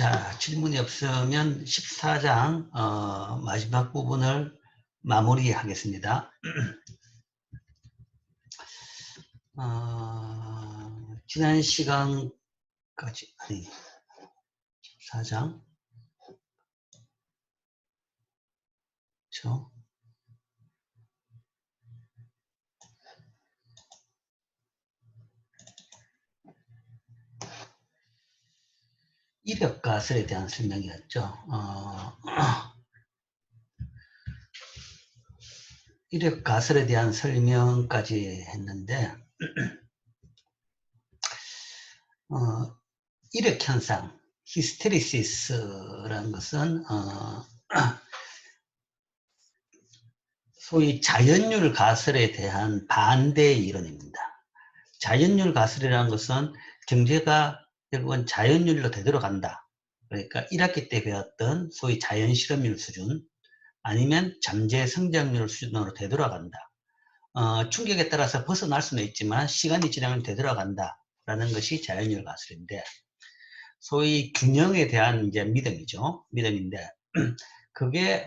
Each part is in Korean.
자, 질문이 없으면 14장 마지막 부분을 마무리하겠습니다. 지난 시간까지, 아니, 14장, 그렇죠? 이력가설에 대한 설명이었죠. 이력가설에 대한 설명까지 했는데, 이력현상, 히스테리시스라는 것은 소위 자연률 가설에 대한 반대 이론입니다. 자연률 가설이라는 것은 경제가 결국은 자연률로 되돌아간다. 그러니까 1학기 때 배웠던 소위 자연실업률 수준 아니면 잠재 성장률 수준으로 되돌아간다. 충격에 따라서 벗어날 수는 있지만 시간이 지나면 되돌아간다. 라는 것이 자연률 가설인데 소위 균형에 대한 이제 믿음이죠. 믿음인데 그게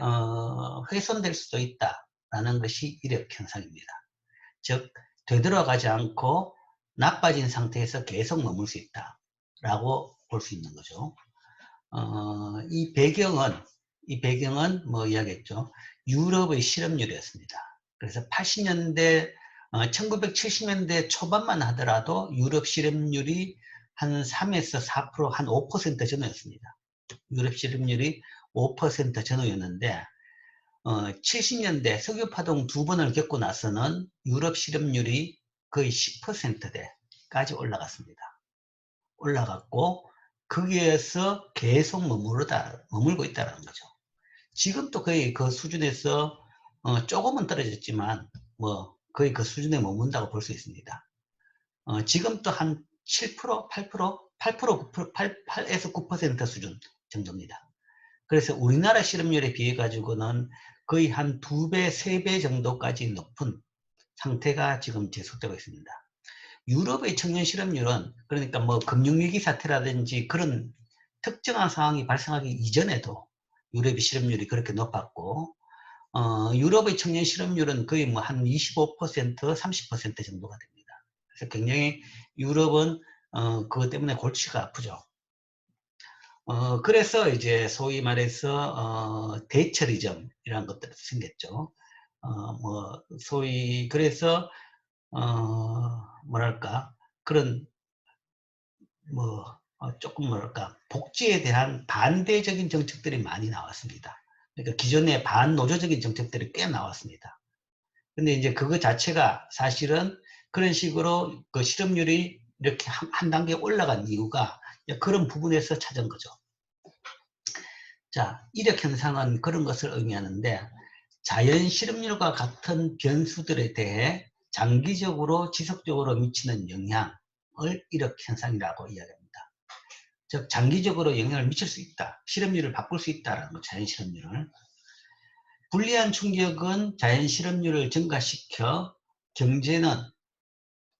훼손될 수도 있다라는 것이 이력 현상입니다. 즉 되돌아가지 않고 나빠진 상태에서 계속 머물 수 있다라고 볼 수 있는 거죠. 이 배경은 뭐 이야기했죠. 유럽의 실업률이었습니다. 그래서 80년대, 1970년대 초반만 하더라도 유럽 실업률이 한 3에서 4%, 한 5% 전후였습니다. 유럽 실업률이 5% 전후였는데 70년대 석유파동 2번을 겪고 나서는 유럽 실업률이 거의 10%대까지 올라갔습니다. 올라갔고 거기에서 계속 머물고 있다는 거죠. 지금도 거의 그 수준에서 조금은 떨어졌지만 뭐 거의 그 수준에 머문다고 볼 수 있습니다. 지금도 한 7%, 8%, 8에서 9% 수준 정도입니다. 그래서 우리나라 실업률에 비해 가지고는 거의 한 2배, 3배 정도까지 높은 상태가 지금 지속되고 있습니다. 유럽의 청년 실업률은 그러니까 뭐 금융위기 사태라든지 그런 특정한 상황이 발생하기 이전에도 유럽의 실업률이 그렇게 높았고 유럽의 청년 실업률은 거의 뭐 한 25%, 30% 정도가 됩니다. 그래서 굉장히 유럽은 그것 때문에 골치가 아프죠. 그래서 이제 소위 말해서 대처리즘이라는 것들이 생겼죠. 뭐 소위 그래서 뭐랄까 그런 뭐 조금 뭐랄까 복지에 대한 반대적인 정책들이 많이 나왔습니다. 그러니까 기존의 반노조적인 정책들이 꽤 나왔습니다. 근데 이제 그거 자체가 사실은 그런 식으로 그 실업률이 이렇게 한 단계 올라간 이유가 그런 부분에서 찾은 거죠. 자, 이력 현상은 그런 것을 의미하는데 자연 실업률과 같은 변수들에 대해 장기적으로 지속적으로 미치는 영향을 이력 현상이라고 이야기합니다. 즉 장기적으로 영향을 미칠 수 있다. 실업률을 바꿀 수 있다라는 거, 자연 실업률을. 불리한 충격은 자연 실업률을 증가시켜 경제는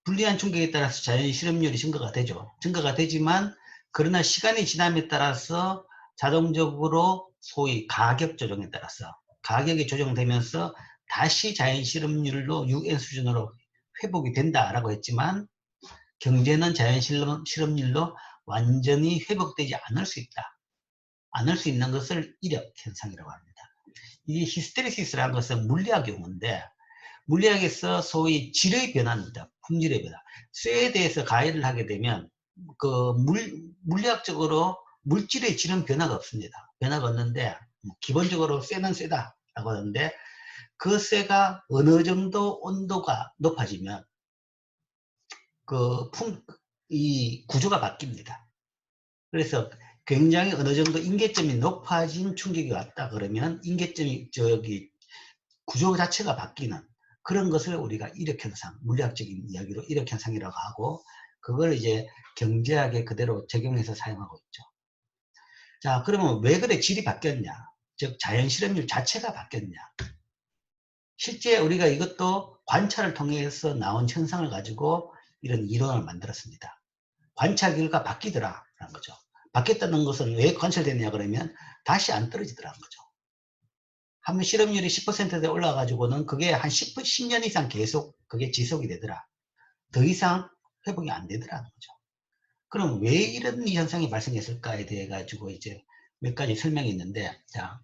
불리한 충격에 따라서 자연 실업률이 증가가 되죠. 증가가 되지만 그러나 시간이 지남에 따라서 자동적으로 소위 가격 조정에 따라서 가격이 조정되면서 다시 자연 실업률로 UN 수준으로 회복이 된다라고 했지만 경제는 자연 실업률로 완전히 회복되지 않을 수 있다. 않을 수 있는 것을 이력 현상이라고 합니다. 이 히스테리시스라는 것은 물리학 용어인데 물리학에서 소위 질의 변화입니다. 품질의 변화. 쇠에 대해서 가해를 하게 되면 그 물리학적으로 물질의 질은 변화가 없습니다. 변화가 없는데 기본적으로 쇠는 쇠다라고 하는데 그 쇠가 어느 정도 온도가 높아지면 이 구조가 바뀝니다. 그래서 굉장히 어느 정도 인계점이 높아진 충격이 왔다 그러면 인계점이 구조 자체가 바뀌는 그런 것을 우리가 이력현상, 물리학적인 이야기로 이력현상이라고 하고 그걸 이제 경제학에 그대로 적용해서 사용하고 있죠. 자, 그러면 왜 그래 질이 바뀌었냐? 즉 자연 실업률 자체가 바뀌었냐? 실제 우리가 이것도 관찰을 통해서 나온 현상을 가지고 이런 이론을 만들었습니다. 관찰 결과 바뀌더라라는 거죠. 바뀌었다는 것은 왜 관찰됐냐 그러면 다시 안 떨어지더라는 거죠. 한번 실업률이 10%대 올라가지고는 그게 한 10년 이상 계속 그게 지속이 되더라. 더 이상 회복이 안 되더라는 거죠. 그럼 왜 이런 현상이 발생했을까에 대해 가지고 이제 몇 가지 설명이 있는데, 자,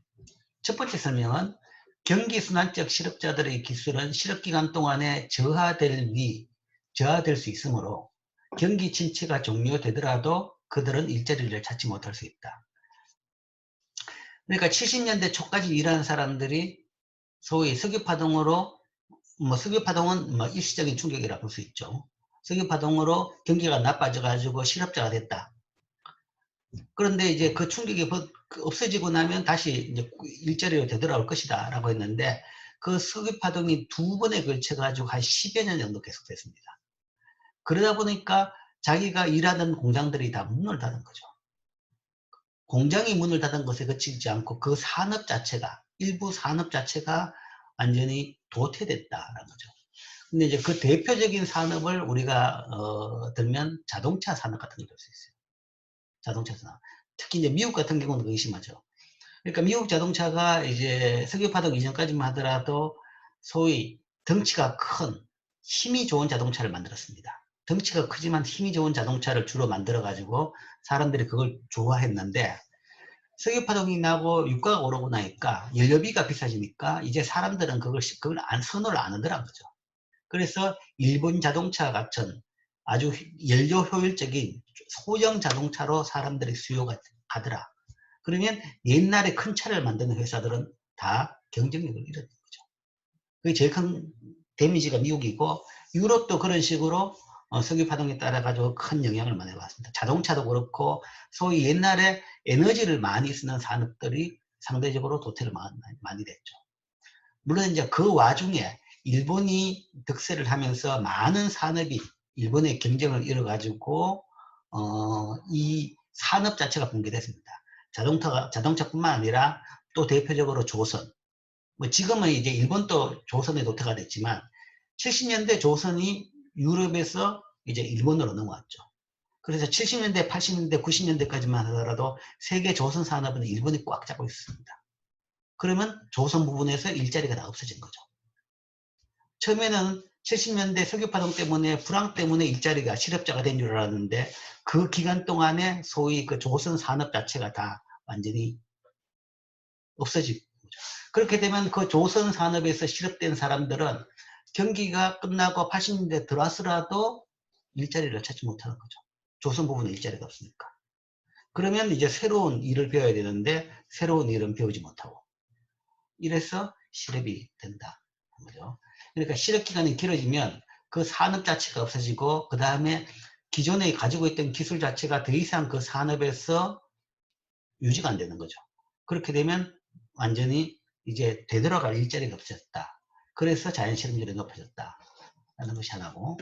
첫 번째 설명은 경기순환적 실업자들의 기술은 실업기간 동안에 저하될 수 있으므로 경기 침체가 종료되더라도 그들은 일자리를 찾지 못할 수 있다. 그러니까 70년대 초까지 일하는 사람들이 소위 석유파동으로, 석유파동은 일시적인 충격이라 볼 수 있죠. 석유파동으로 경기가 나빠져가지고 실업자가 됐다. 그런데 이제 그 충격이 없어지고 나면 다시 이제 일자리로 되돌아올 것이다 라고 했는데, 그 석유파동이 2번에 걸쳐가지고 한 10여 년 정도 계속됐습니다. 그러다 보니까 자기가 일하던 공장들이 다 문을 닫은 거죠. 공장이 문을 닫은 것에 그치지 않고 그 산업 자체가, 일부 산업 자체가 완전히 도태됐다라는 거죠. 근데 이제 그 대표적인 산업을 우리가 들면 자동차 산업 같은 걸 들 수 있어요. 자동차 산업. 특히 이제 미국 같은 경우는 그게 심하죠. 그러니까 미국 자동차가 이제 석유파동 이전까지만 하더라도 소위 덩치가 큰 힘이 좋은 자동차를 만들었습니다. 덩치가 크지만 힘이 좋은 자동차를 주로 만들어 가지고 사람들이 그걸 좋아했는데, 석유파동이 나고 유가가 오르고 나니까 연료비가 비싸지니까 이제 사람들은 그걸 선호를 안 하더란 거죠. 그래서 일본 자동차 같은 아주 연료 효율적인 소형 자동차로 사람들이 수요가 가더라. 그러면 옛날에 큰 차를 만드는 회사들은 다 경쟁력을 잃었던 거죠. 그게 제일 큰 데미지가 미국이고, 유럽도 그런 식으로 석유파동에 따라 가지고 큰 영향을 많이 받았습니다. 자동차도 그렇고 소위 옛날에 에너지를 많이 쓰는 산업들이 상대적으로 도태를 많이 됐죠. 물론 이제 그 와중에 일본이 득세를 하면서 많은 산업이 일본의 경쟁을 잃어가지고 이 산업 자체가 붕괴됐습니다. 자동차뿐만 아니라 또 대표적으로 조선. 지금은 이제 일본도 조선의 도태가 됐지만 70년대 조선이 유럽에서 이제 일본으로 넘어왔죠. 그래서 70년대, 80년대, 90년대까지만 하더라도 세계 조선 산업은 일본이 꽉 잡고 있습니다. 그러면 조선 부분에서 일자리가 다 없어진 거죠. 처음에는 70년대 석유파동 때문에 불황 때문에 일자리가 실업자가 된 줄 알았는데, 그 기간 동안에 소위 그 조선 산업 자체가 다 완전히 없어진 거죠. 그렇게 되면 그 조선 산업에서 실업된 사람들은 경기가 끝나고 80년대 들어왔더라도 일자리를 찾지 못하는 거죠. 조선 부분에 일자리가 없으니까. 그러면 이제 새로운 일을 배워야 되는데 새로운 일은 배우지 못하고, 이래서 실업이 된다. 거죠. 그러니까 실업 기간이 길어지면 그 산업 자체가 없어지고, 그 다음에 기존에 가지고 있던 기술 자체가 더 이상 그 산업에서 유지가 안 되는 거죠. 그렇게 되면 완전히 이제 되돌아갈 일자리가 없어졌다. 그래서 자연 실업률이 높아졌다 라는 것이 하나고,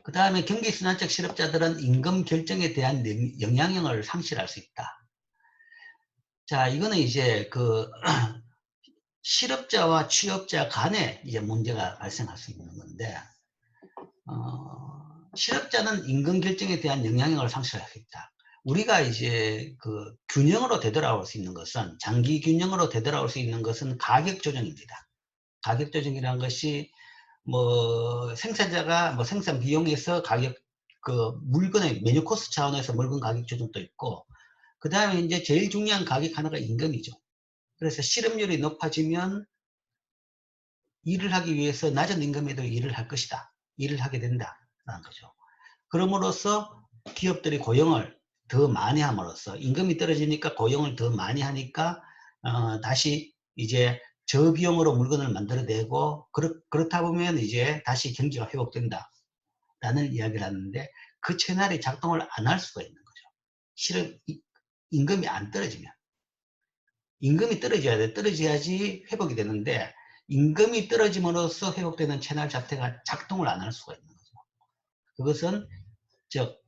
그 다음에 경기순환적 실업자들은 임금 결정에 대한 영향력을 상실할 수 있다. 자, 이거는 이제 그 실업자와 취업자 간에 이제 문제가 발생할 수 있는 건데, 실업자는 임금 결정에 대한 영향력을 상실할 수 있다. 우리가 이제 그 균형으로 되돌아올 수 있는 것은, 장기 균형으로 되돌아올 수 있는 것은 가격 조정입니다. 가격 조정이라는 것이 생산자가 생산 비용에서 가격, 그 물건의 메뉴 코스트 차원에서 물건 가격 조정도 있고, 그 다음에 이제 제일 중요한 가격 하나가 임금이죠. 그래서 실업률이 높아지면 일을 하기 위해서 낮은 임금에도 일을 할 것이다. 일을 하게 된다라는 거죠. 그럼으로써 기업들이 고용을 더 많이 함으로써, 임금이 떨어지니까 고용을 더 많이 하니까 다시 이제 저비용으로 물건을 만들어내고, 그렇다 보면 이제 다시 경기가 회복된다 라는 이야기를 하는데, 그 채널이 작동을 안 할 수가 있는 거죠. 실은 임금이 안 떨어지면. 임금이 떨어져야 돼. 떨어져야지 회복이 되는데, 임금이 떨어짐으로써 회복되는 채널 자체가 작동을 안 할 수가 있는 거죠. 그것은 즉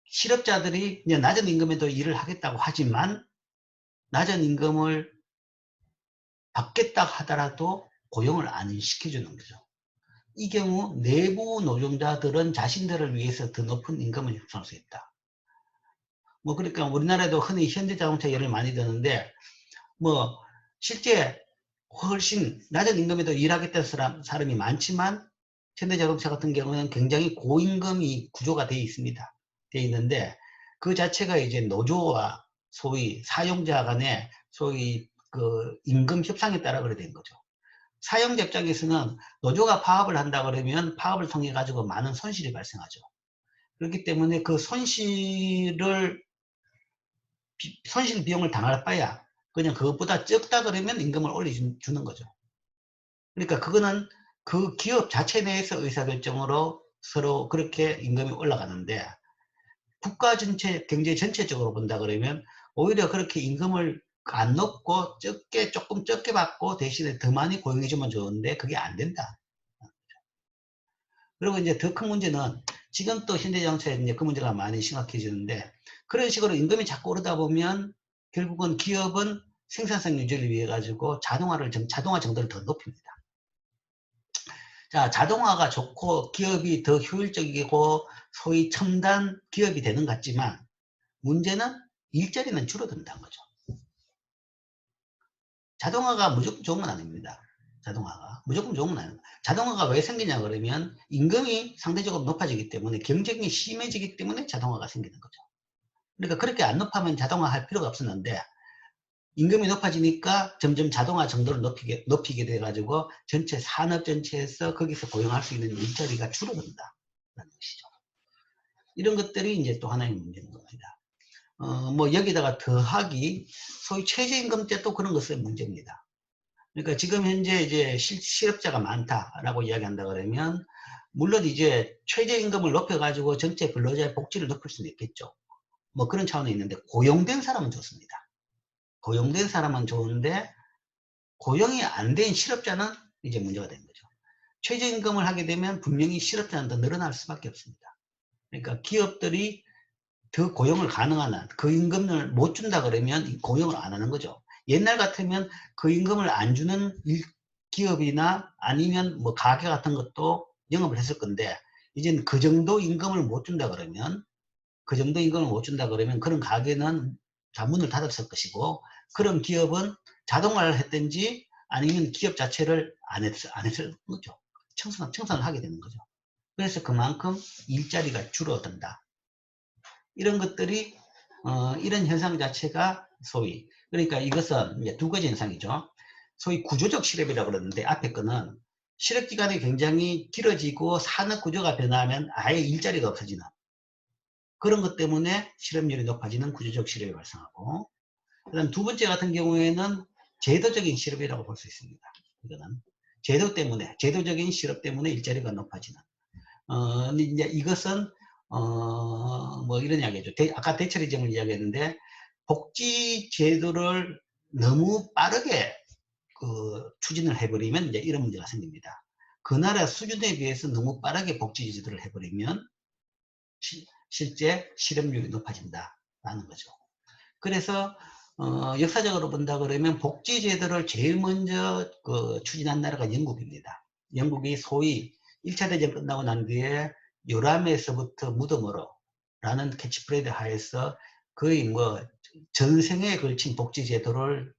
실업자들이 그냥 낮은 임금에도 일을 하겠다고 하지만, 낮은 임금을 받겠다 하더라도 고용을 안 시켜주는 거죠. 이 경우 내부 노동자들은 자신들을 위해서 더 높은 임금을 형성할 수 있다. 뭐 그러니까 우리나라에도 흔히 현대자동차 예를 많이 드는데 뭐 실제 훨씬 낮은 임금에도 일하겠다는 사람이 많지만 현대자동차 같은 경우는 굉장히 고임금이 구조가 되어 있습니다. 되어 있는데 그 자체가 이제 노조와 소위 사용자 간의 소위 그 임금 협상에 따라 그래 된 거죠. 사용자 입장에서는 노조가 파업을 한다 그러면 파업을 통해 가지고 많은 손실이 발생하죠. 그렇기 때문에 그 손실 비용을 당할 바야 그냥 그것보다 적다 그러면 임금을 올려주는 거죠. 그러니까 그거는 그 기업 자체 내에서 의사결정으로 서로 그렇게 임금이 올라가는데 국가 전체, 경제 전체적으로 본다 그러면 오히려 그렇게 임금을 안 넣고 조금 적게 받고 대신에 더 많이 고용해주면 좋은데 그게 안 된다. 그리고 이제 더 큰 문제는 지금 또 현대자동차에 이제 그 문제가 많이 심각해지는데 그런 식으로 임금이 자꾸 오르다 보면 결국은 기업은 생산성 유지를 위해 가지고 자동화 정도를 더 높입니다. 자, 자동화가 좋고 기업이 더 효율적이고 소위 첨단 기업이 되는 것 같지만 문제는 일자리는 줄어든다는 거죠. 자동화가 무조건 좋은 건 아닙니다. 자동화가 무조건 좋은 건 아닙니다. 자동화가 왜 생기냐 그러면 임금이 상대적으로 높아지기 때문에 경쟁이 심해지기 때문에 자동화가 생기는 거죠. 그러니까 그렇게 안 높으면 자동화 할 필요가 없었는데 임금이 높아지니까 점점 자동화 정도를 높이게 돼가지고 전체 산업 전체에서 거기서 고용할 수 있는 일자리가 줄어든다는 것이죠. 이런 것들이 이제 또 하나의 문제인 겁니다. 뭐 여기다가 더하기 소위 최저임금제 또 그런 것은 문제입니다. 그러니까 지금 현재 이제 실업자가 많다라고 이야기한다 그러면 물론 이제 최저임금을 높여가지고 전체 근로자의 복지를 높일 수는 있겠죠. 뭐 그런 차원이 있는데 고용된 사람은 좋습니다. 고용된 사람은 좋은데 고용이 안 된 실업자는 이제 문제가 되는 거죠. 최저임금을 하게 되면 분명히 실업자는 더 늘어날 수밖에 없습니다. 그러니까 기업들이 더 고용을 가능한 한 그 임금을 못 준다 그러면 고용을 안 하는 거죠. 옛날 같으면 그 임금을 안 주는 기업이나 아니면 뭐 가게 같은 것도 영업을 했을 건데 이제는 그 정도 임금을 못 준다 그러면 그런 가게는 다 문을 닫았을 것이고 그런 기업은 자동화를 했든지 아니면 기업 자체를 안 했을 거죠. 청산을 하게 되는 거죠. 그래서 그만큼 일자리가 줄어든다. 이런 것들이 이런 현상 자체가 소위 그러니까 이것은 이제 두 가지 현상이죠. 소위 구조적 실업이라고 그러는데 앞에 거는 실업 기간이 굉장히 길어지고 산업 구조가 변하면 아예 일자리가 없어지는 그런 것 때문에 실업률이 높아지는 구조적 실업이 발생하고 그다음 두 번째 같은 경우에는 제도적인 실업이라고 볼 수 있습니다. 이거는 제도적인 실업 때문에 일자리가 높아지는 근데 이제 이것은 뭐 이런 이야기죠. 아까 대처리점을 이야기했는데 복지 제도를 너무 빠르게 추진을 해버리면 이제 이런 문제가 생깁니다. 그 나라 수준에 비해서 너무 빠르게 복지 제도를 해버리면 실제 실업률이 높아진다라는 거죠. 그래서 역사적으로 본다 그러면 복지 제도를 제일 먼저 추진한 나라가 영국입니다. 영국이 소위 1차 대전 끝나고 난 뒤에 요람에서부터 무덤으로 라는 캐치프레이드 하에서 거의 뭐 전생에 걸친 복지 제도를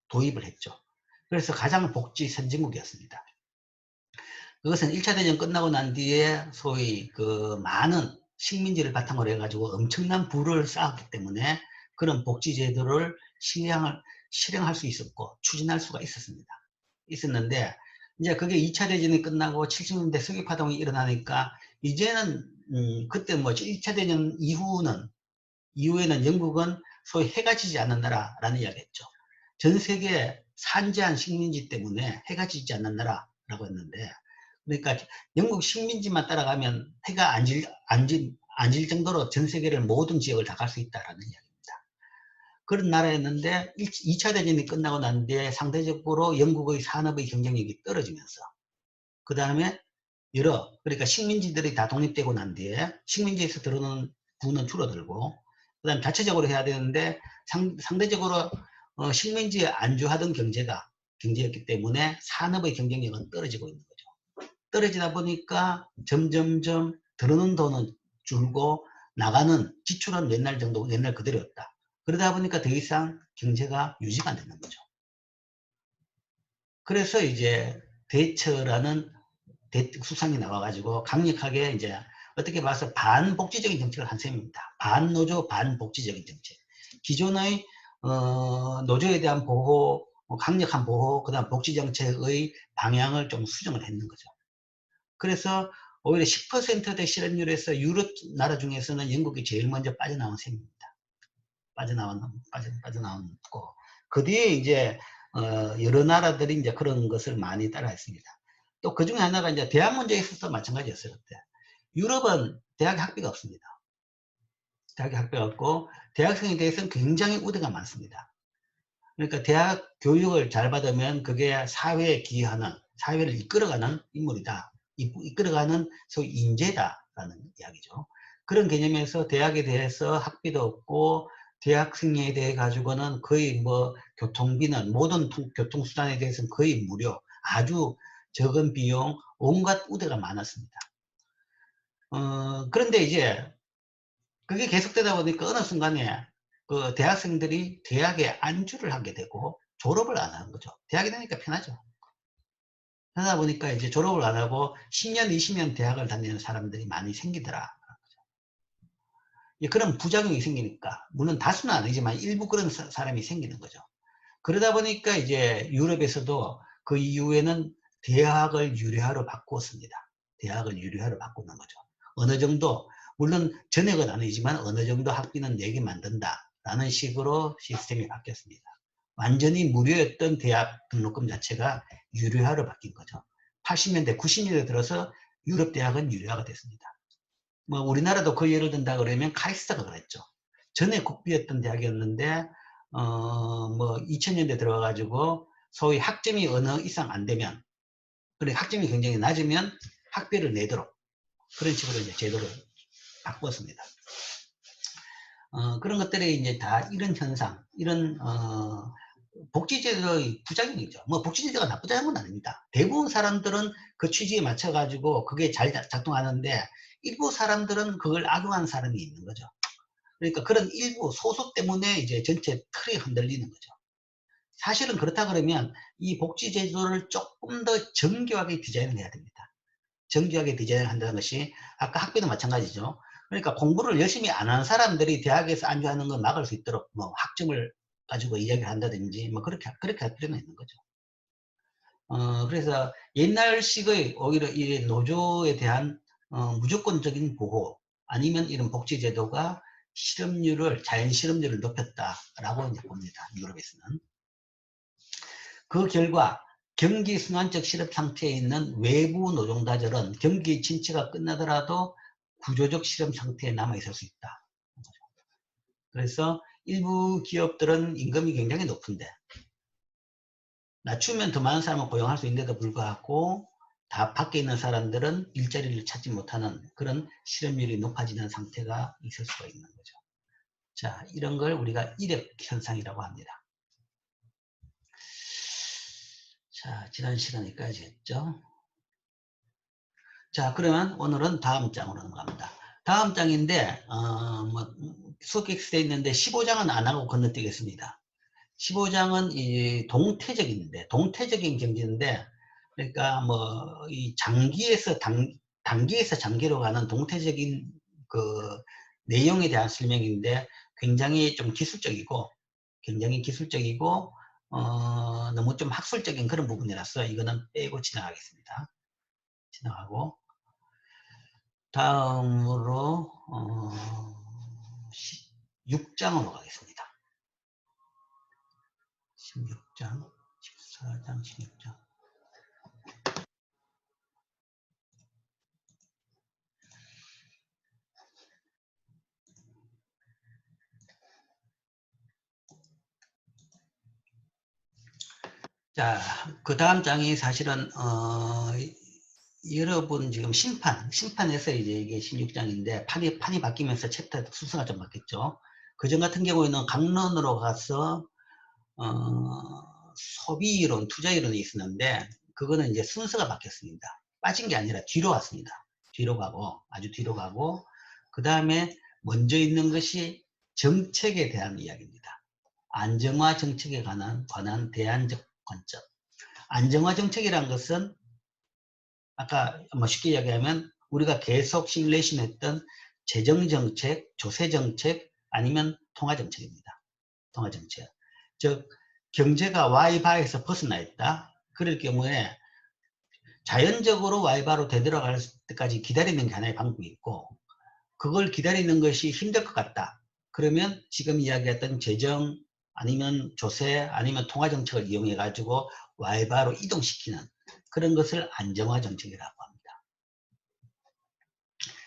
도입을 했죠. 그래서 가장 복지 선진국이었습니다. 그것은 1차 대전 끝나고 난 뒤에 소위 많은 식민지를 바탕으로 해가지고 엄청난 부를 쌓았기 때문에 그런 복지 제도를 실행할 수 있었고 추진할 수가 있었는데 이제 그게 2차 대전이 끝나고 70년대 석유파동이 일어나니까 이제는 그때 뭐 1차 대전 이후에는 영국은 소위 해가 지지 않는 나라라는 이야기했죠. 전 세계 산재한 식민지 때문에 해가 지지 않는 나라라고 했는데 그러니까 영국 식민지만 따라가면 해가 안 질 정도로 전 세계를 모든 지역을 다 갈 수 있다라는 이야기입니다. 그런 나라였는데 2차 대전이 끝나고 난 뒤에 상대적으로 영국의 산업의 경쟁력이 떨어지면서 그 다음에 그러니까 식민지들이 다 독립되고 난 뒤에 식민지에서 들어오는 부는 줄어들고 그 다음 자체적으로 해야 되는데 상대적으로 식민지에 안주하던 경제였기 때문에 산업의 경쟁력은 떨어지고 있는 거죠. 떨어지다 보니까 점점점 들어오는 돈은 줄고 나가는 지출은 옛날 정도, 옛날 그대로였다. 그러다 보니까 더 이상 경제가 유지가 안 되는 거죠. 그래서 이제 대처라는 수상이 나와가지고 강력하게 이제 어떻게 봐서 반복지적인 정책을 한 셈입니다. 반노조, 반복지적인 정책. 기존의 노조에 대한 보호, 강력한 보호, 그 다음 복지정책의 방향을 좀 수정을 했는 거죠. 그래서 오히려 10%대 실업률에서 유럽 나라 중에서는 영국이 제일 먼저 빠져나온 셈입니다. 빠져나왔고, 그 뒤에 이제, 여러 나라들이 이제 그런 것을 많이 따라했습니다. 또 그 중에 하나가 이제 대학 문제에 있어서 마찬가지였어요, 그때. 유럽은 대학 학비가 없습니다. 대학 학비가 없고, 대학생에 대해서는 굉장히 우대가 많습니다. 그러니까 대학 교육을 잘 받으면 그게 사회에 기여하는, 사회를 이끌어가는 인물이다. 이끌어가는 소위 인재다라는 이야기죠. 그런 개념에서 대학에 대해서 학비도 없고, 대학생에 대해 가지고는 거의 뭐 교통비는 모든 교통수단에 대해서는 거의 무료, 아주 적은 비용, 온갖 우대가 많았습니다. 그런데 이제 그게 계속되다 보니까 어느 순간에 그 대학생들이 대학에 안주를 하게 되고 졸업을 안 하는 거죠. 대학이 되니까 편하죠. 그러다 보니까 이제 졸업을 안 하고 10년, 20년 대학을 다니는 사람들이 많이 생기더라. 그런 부작용이 생기니까, 물론 다수는 아니지만 일부 그런 사람이 생기는 거죠. 그러다 보니까 이제 유럽에서도 그 이후에는 대학을 유료화로 바꾸었습니다. 대학을 유료화로 바꾸는 거죠. 어느 정도, 물론 전액은 아니지만 어느 정도 학비는 내게 만든다라는 식으로 시스템이 바뀌었습니다. 완전히 무료였던 대학 등록금 자체가 유료화로 바뀐 거죠. 80년대, 90년대 들어서 유럽 대학은 유료화가 됐습니다. 뭐 우리나라도 그 예를 든다 그러면 카이스트가 그랬죠. 전에 국비였던 대학이었는데 뭐 2000년대 들어가가지고 소위 학점이 어느 이상 안 되면, 그래 학점이 굉장히 낮으면 학비를 내도록 그런 식으로 이제 제도를 바꿨습니다. 그런 것들이 이제 다 이런 현상, 이런 복지제도의 부작용이죠. 뭐 복지제도가 나쁘다는 건 아닙니다. 대부분 사람들은 그 취지에 맞춰가지고 그게 잘 작동하는데 일부 사람들은 그걸 악용하는 사람이 있는 거죠. 그러니까 그런 일부 소수 때문에 이제 전체 틀이 흔들리는 거죠. 사실은 그렇다 그러면 이 복지제도를 조금 더 정교하게 디자인을 해야 됩니다. 정교하게 디자인을 한다는 것이 아까 학비도 마찬가지죠. 그러니까 공부를 열심히 안 하는 사람들이 대학에서 안주하는 걸 막을 수 있도록 뭐 학점을 가지고 이야기를 한다든지 뭐 그렇게 할 필요가 있는 거죠. 그래서 옛날식의 오히려 이 노조에 대한 무조건적인 보호 아니면 이런 복지제도가 자연 실업률을 높였다라고 이제 봅니다. 유럽에서는. 그 결과 경기 순환적 실업 상태에 있는 외부 노동자들은 경기 침체가 끝나더라도 구조적 실업 상태에 남아 있을 수 있다. 그래서 일부 기업들은 임금이 굉장히 높은데 낮추면 더 많은 사람을 고용할 수 있는데도 불구하고 다 밖에 있는 사람들은 일자리를 찾지 못하는 그런 실업률이 높아지는 상태가 있을 수가 있는 거죠. 자, 이런 걸 우리가 이력 현상이라고 합니다. 자, 지난 시간에 여기까지 했죠. 자, 그러면 오늘은 다음 장으로 넘어갑니다. 다음 장인데, 뭐, 수업객스에 있는데 15장은 안 하고 건너뛰겠습니다. 15장은 이 동태적인데, 동태적인 경제인데, 그러니까 뭐, 이 단기에서 장기로 가는 동태적인 그 내용에 대한 설명인데, 굉장히 좀 기술적이고, 굉장히 기술적이고, 너무 좀 학술적인 그런 부분이라서 이거는 빼고 지나가겠습니다. 지나가고. 다음으로 16장으로 가겠습니다. 16장, 14장, 16장. 자, 그 다음 장이 사실은 여러분 지금 심판에서 이제 이게 16장인데 판이 바뀌면서 챕터 순서가 좀 바뀌었죠. 그전 같은 경우에는 강론으로 가서 소비이론, 투자이론이 있었는데 그거는 이제 순서가 바뀌었습니다. 빠진 게 아니라 뒤로 왔습니다. 뒤로 가고 아주 뒤로 가고 그 다음에 먼저 있는 것이 정책에 대한 이야기입니다. 안정화 정책에 관한 대안적 관점. 안정화 정책이란 것은 아까 뭐 쉽게 이야기하면 우리가 계속 시뮬레이션 했던 재정정책, 조세정책 아니면 통화정책입니다. 통화정책. 즉 경제가 Y바에서 벗어나 있다. 그럴 경우에 자연적으로 Y바로 되돌아갈 때까지 기다리는 게 하나의 방법이 있고 그걸 기다리는 것이 힘들 것 같다. 그러면 지금 이야기했던 재정 아니면 조세 아니면 통화정책을 이용해 가지고 Y바로 이동시키는 그런 것을 안정화 정책이라고 합니다.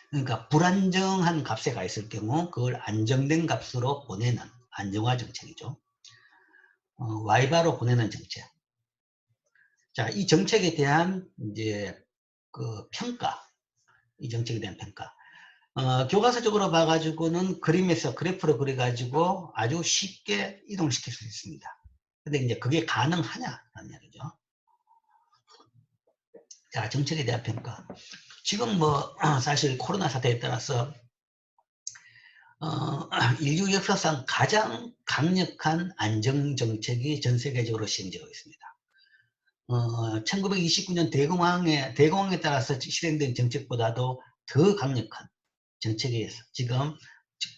그러니까 불안정한 값에 가 있을 경우 그걸 안정된 값으로 보내는 안정화 정책이죠. Y바로 보내는 정책. 자, 이 정책에 대한 이제 그 평가, 이 정책에 대한 평가. 교과서적으로 봐가지고는 그림에서 그래프로 그려가지고 아주 쉽게 이동시킬 수 있습니다. 근데 이제 그게 가능하냐라는 얘기죠. 자, 정책에 대한 평가. 지금 뭐 사실 코로나 사태에 따라서 인류 역사상 가장 강력한 안정정책이 전 세계적으로 시행되고 있습니다. 1929년 대공황에 따라서 실행된 정책보다도 더 강력한 정책이 지금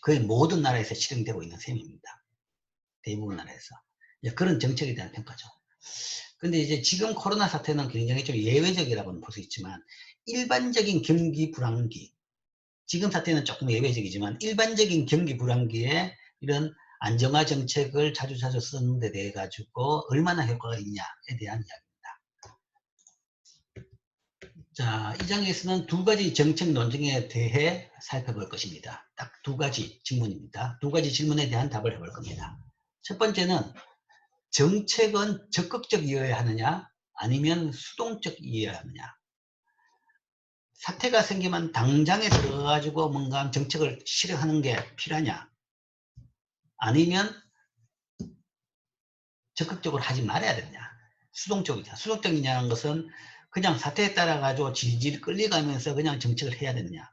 거의 모든 나라에서 실행되고 있는 셈입니다. 대부분 나라에서. 그런 정책에 대한 평가죠. 근데 이제 지금 코로나 사태는 굉장히 좀 예외적이라고는 볼 수 있지만 일반적인 경기 불황기, 지금 사태는 조금 예외적이지만 일반적인 경기 불황기에 이런 안정화 정책을 자주 쓰는 데 대해 가지고 얼마나 효과가 있냐에 대한 이야기입니다. 자, 이 장에서는 두 가지 정책 논쟁에 대해 살펴볼 것입니다. 딱 두 가지 질문입니다. 두 가지 질문에 대한 답을 해볼 겁니다. 첫 번째는 정책은 적극적이어야 하느냐 아니면 수동적이어야 하느냐. 사태가 생기면 당장에 들어가가지고 뭔가 정책을 실행하는 게 필요하냐 아니면 적극적으로 하지 말아야 되느냐. 수동적이냐. 수동적이냐는 것은 그냥 사태에 따라 가지고 질질 끌려가면서 그냥 정책을 해야 되느냐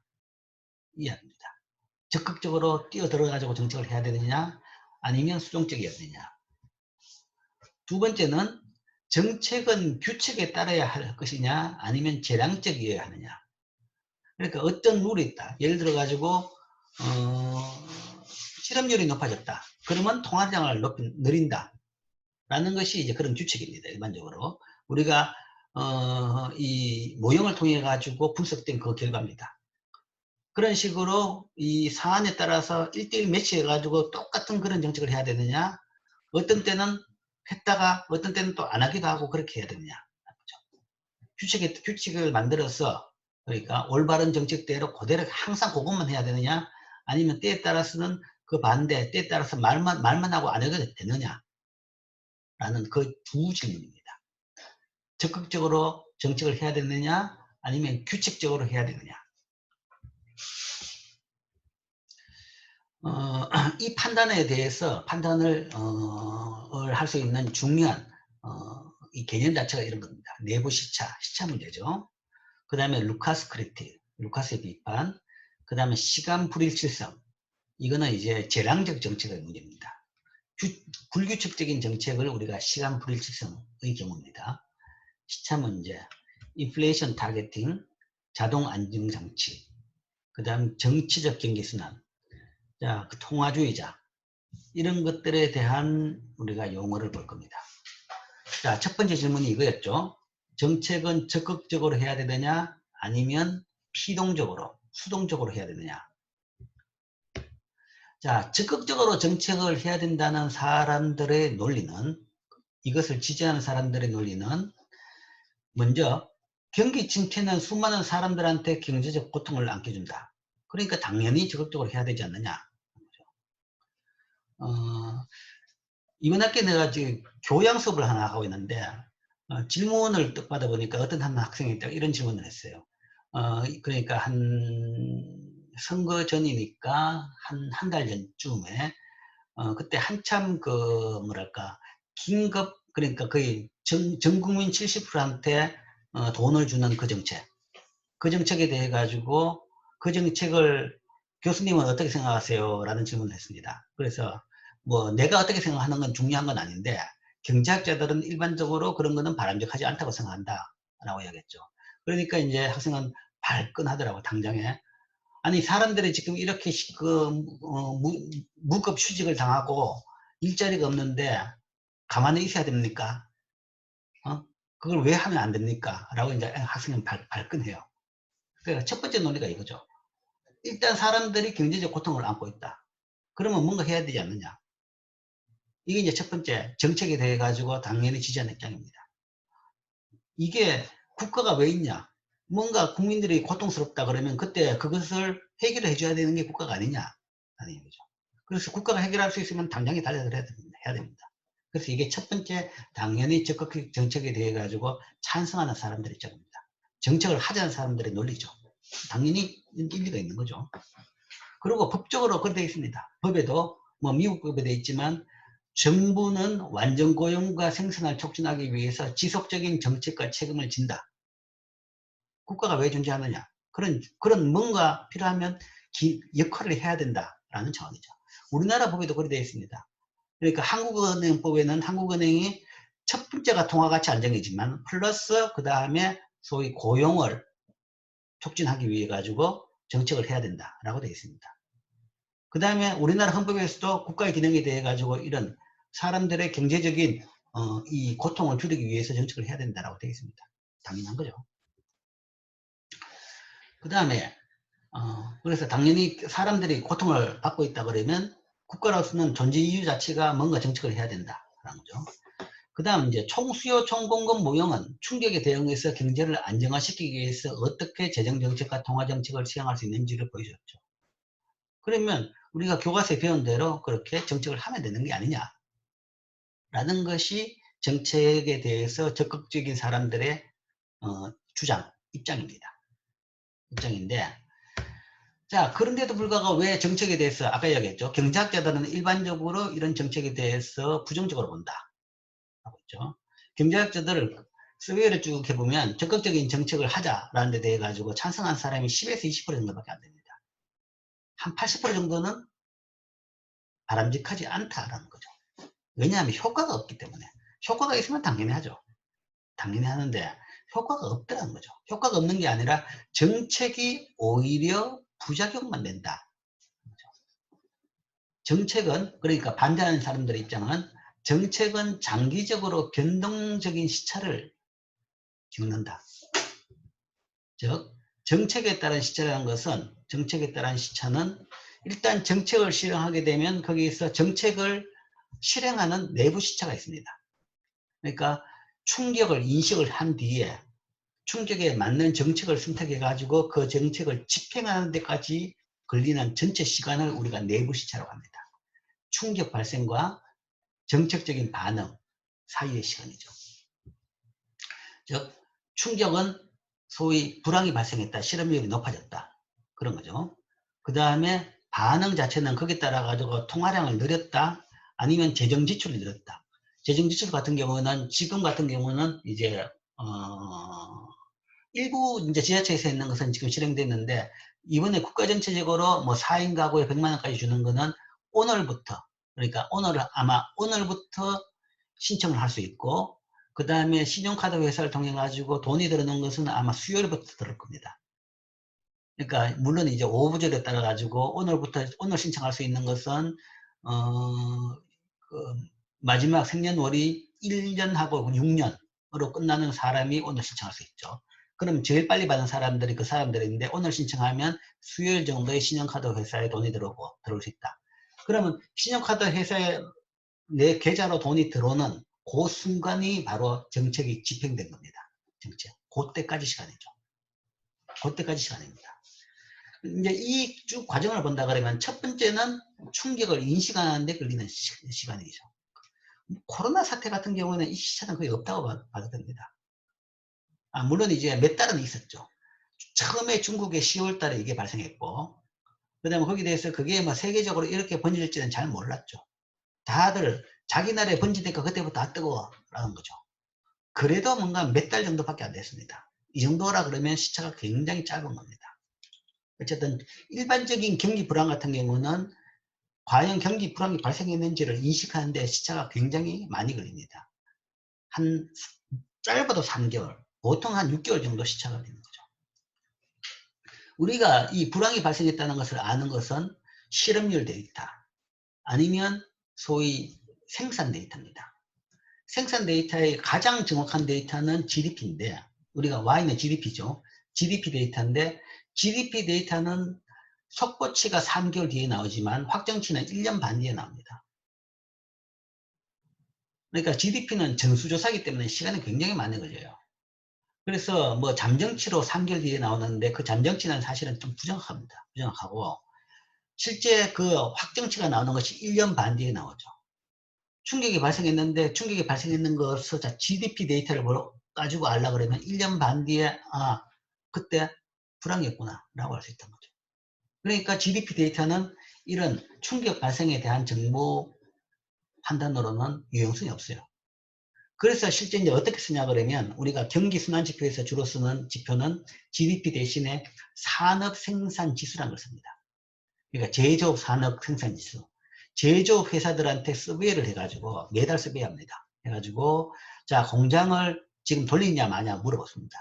이야기입니다. 적극적으로 뛰어들어 가지고 정책을 해야 되느냐 아니면 수동적이어야 되느냐. 두 번째는 정책은 규칙에 따라야 할 것이냐 아니면 재량적이어야 하느냐. 그러니까 어떤 룰이 있다. 예를 들어 가지고 실업률이 높아졌다. 그러면 통화량을 늘린다. 라는 것이 이제 그런 규칙입니다. 일반적으로. 우리가 이 모형을 통해 가지고 분석된 그 결과입니다. 그런 식으로 이 사안에 따라서 1대1 매치해 가지고 똑같은 그런 정책을 해야 되느냐, 어떤 때는 했다가 어떤 때는 또 안 하기도 하고 그렇게 해야 되느냐. 규칙을 만들어서 그러니까 올바른 정책대로 그대로 항상 그것만 해야 되느냐, 아니면 때에 따라서는 그 반대, 때에 따라서 말만 하고 안 해도 되느냐 라는 그 두 질문입니다. 적극적으로 정책을 해야 되느냐 아니면 규칙적으로 해야 되느냐. 이 판단에 대해서 판단을 할 수 있는 중요한 이 개념 자체가 이런 겁니다. 내부 시차 문제죠. 그 다음에 루카스 크리틱, 루카스의 비판, 그 다음에 시간 불일치성, 이거는 이제 재량적 정책의 문제입니다. 불규칙적인 정책을 우리가 시간 불일치성의 경우입니다. 시차 문제, 인플레이션 타겟팅, 자동 안정장치, 그 다음 정치적 경계순환, 자, 그 통화주의자, 이런 것들에 대한 우리가 용어를 볼 겁니다. 자, 첫 번째 질문이 이거였죠. 정책은 적극적으로 해야 되느냐 아니면 피동적으로, 수동적으로 해야 되느냐. 자, 적극적으로 정책을 해야 된다는 사람들의 논리는, 이것을 지지하는 사람들의 논리는 먼저 경기 침체는 수많은 사람들한테 경제적 고통을 안겨준다. 그러니까 당연히 적극적으로 해야 되지 않느냐. 이번 학기에 내가 지금 교양 수업을 하나 하고 있는데 질문을 딱 받아보니까 어떤 한 학생이 딱 이런 질문을 했어요. 그러니까 선거 전이니까 한 달 전쯤에 그때 한참 그 뭐랄까 긴급, 그러니까 거의 전 국민 70%한테 돈을 주는 그 정책에 대해 가지고 그 정책을 교수님은 어떻게 생각하세요? 라는 질문을 했습니다. 그래서 뭐 내가 어떻게 생각하는 건 중요한 건 아닌데 경제학자들은 일반적으로 그런 거는 바람직하지 않다고 생각한다 라고 이야기했죠. 그러니까 이제 학생은 발끈하더라고 당장에. 아니 사람들이 지금 이렇게 무급 휴직을 당하고 일자리가 없는데 가만히 있어야 됩니까? 어? 그걸 왜 하면 안 됩니까? 라고 이제 학생은 발끈해요. 그러니까 첫 번째 논리가 이거죠. 일단 사람들이 경제적 고통을 안고 있다. 그러면 뭔가 해야 되지 않느냐. 이게 이제 첫 번째 정책에 대해 가지고 당연히 지지하는 입장입니다. 이게 국가가 왜 있냐. 뭔가 국민들이 고통스럽다 그러면 그때 그것을 해결해 줘야 되는 게 국가가 아니냐 하는 얘기죠. 그래서 국가가 해결할 수 있으면 당장에 달려들어야 해야 됩니다. 그래서 이게 첫 번째 당연히 적극 정책에 대해 가지고 찬성하는 사람들의 입장입니다. 정책을 하자는 사람들의 논리죠. 당연히 일리가 있는 거죠. 그리고 법적으로 그렇게 되어 있습니다. 법에도 뭐 미국 법에 되어 있지만 정부는 완전 고용과 생산을 촉진하기 위해서 지속적인 정책과 책임을 진다. 국가가 왜 존재하느냐? 그런 뭔가 필요하면 역할을 해야 된다라는 차원이죠. 우리나라 법에도 그렇게 되어 있습니다. 그러니까 한국은행법에는 한국은행이 첫 번째가 통화가치 안정이지만 플러스 그 다음에 소위 고용을 촉진하기 위해 가지고 정책을 해야 된다라고 되어 있습니다. 그 다음에 우리나라 헌법에서도 국가의 기능에 대해 가지고 이런 사람들의 경제적인 이 고통을 줄이기 위해서 정책을 해야 된다라고 되어 있습니다. 당연한 거죠. 그 다음에 그래서 당연히 사람들이 고통을 받고 있다 그러면 국가로서는 존재 이유 자체가 뭔가 정책을 해야 된다라는 거죠. 그 다음 이제 총수요 총공급 무용은 충격에 대응해서 경제를 안정화시키기 위해서 어떻게 재정정책과 통화정책을 시행할 수 있는지를 보여줬죠. 그러면 우리가 교과서에 배운 대로 그렇게 정책을 하면 되는 게 아니냐라는 것이 정책에 대해서 적극적인 사람들의 주장, 입장입니다. 입장인데 자 그런데도 불구하고 왜 정책에 대해서 아까 이야기했죠. 경제학자들은 일반적으로 이런 정책에 대해서 부정적으로 본다. 하고 있죠. 경제학자들을 서웨이를 쭉 해보면 적극적인 정책을 하자라는 데 대해 가지고 찬성한 사람이 10에서 20% 정도밖에 안 됩니다. 한 80% 정도는 바람직하지 않다라는 거죠. 왜냐하면 효과가 없기 때문에. 효과가 있으면 당연히 하죠. 당연히 하는데 효과가 없다는 거죠. 효과가 없는 게 아니라 정책이 오히려 부작용만 낸다. 정책은 그러니까 반대하는 사람들의 입장은 정책은 장기적으로 변동적인 시차를 겪는다. 즉 정책에 따른 시차라는 것은 정책에 따른 시차는 일단 정책을 실행하게 되면 거기에서 정책을 실행하는 내부 시차가 있습니다. 그러니까 충격을 인식을 한 뒤에 충격에 맞는 정책을 선택해 가지고 그 정책을 집행하는 데까지 걸리는 전체 시간을 우리가 내부 시차라고 합니다. 충격 발생과 정책적인 반응 사이의 시간이죠. 즉 충격은 소위 불황이 발생했다. 실업률이 높아졌다. 그런 거죠. 그 다음에 반응 자체는 거기에 따라 가지고 통화량을 늘렸다. 아니면 재정 지출이 늘었다. 재정 지출 같은 경우는 지금 같은 경우는 이제 일부 이제 지자체에서 있는 것은 지금 실행됐는데 이번에 국가 전체적으로 뭐 4인 가구에 100만 원까지 주는 거는 오늘부터 그러니까 아마 오늘부터 신청을 할 수 있고 그 다음에 신용카드 회사를 통해 가지고 돈이 들어오는 것은 아마 수요일부터 들어올 겁니다. 그러니까 물론 이제 오부절에 따라 가지고 오늘 신청할 수 있는 것은 그 마지막 생년월이 1년하고 6년으로 끝나는 사람이 오늘 신청할 수 있죠. 그럼 제일 빨리 받은 사람들이 그 사람들인데 오늘 신청하면 수요일 정도에 신용카드 회사에 돈이 들어올 수 있다. 그러면 신용카드 회사에 내 계좌로 돈이 들어오는 그 순간이 바로 정책이 집행된 겁니다. 정책. 그때까지 시간이죠. 그때까지 시간입니다. 이제 이 쭉 과정을 본다 그러면 첫 번째는 충격을 인식하는 데 걸리는 시간이죠. 코로나 사태 같은 경우는 이 시차는 거의 없다고 봐도 됩니다. 물론 이제 몇 달은 있었죠. 처음에 중국에 10월 달에 이게 발생했고, 그 다음에 거기에 대해서 그게 뭐 세계적으로 이렇게 번질지는 잘 몰랐죠. 다들 자기 나라에 번지니까 그때부터 뜨거워 라는 거죠. 그래도 뭔가 몇 달 정도밖에 안 됐습니다. 이 정도라 그러면 시차가 굉장히 짧은 겁니다. 어쨌든 일반적인 경기 불황 같은 경우는 과연 경기 불황이 발생했는지를 인식하는 데 시차가 굉장히 많이 걸립니다. 한 짧아도 3개월, 보통 한 6개월 정도 시차가 걸리는 거죠. 우리가 이 불황이 발생했다는 것을 아는 것은 실업률 데이터 아니면 소위 생산 데이터입니다. 생산 데이터의 가장 정확한 데이터는 GDP인데, 우리가 Y는 GDP죠. GDP 데이터인데, GDP 데이터는 속보치가 3개월 뒤에 나오지만 확정치는 1년 반 뒤에 나옵니다. 그러니까 GDP는 전수조사이기 때문에 시간이 굉장히 많이 걸려요. 그래서 뭐 잠정치로 3개월 뒤에 나오는데 그 잠정치는 사실은 좀 부정확합니다. 부정확하고 실제 그 확정치가 나오는 것이 1년 반 뒤에 나오죠. 충격이 발생했는데 충격이 발생했는 것을 GDP 데이터를 가지고 알라 그러면 1년 반 뒤에 그때 불황이었구나 라고 할 수 있던 거죠. 그러니까 GDP 데이터는 이런 충격 발생에 대한 정보 판단으로는 유용성이 없어요. 그래서 실제 이제 어떻게 쓰냐 그러면 우리가 경기 순환 지표에서 주로 쓰는 지표는 GDP 대신에 산업 생산 지수라는 걸 씁니다. 그러니까 제조업 산업 생산 지수. 제조업 회사들한테 서베이를 해가지고 매달 서베이합니다. 해가지고 자 공장을 지금 돌리냐 마냐 물어봤습니다.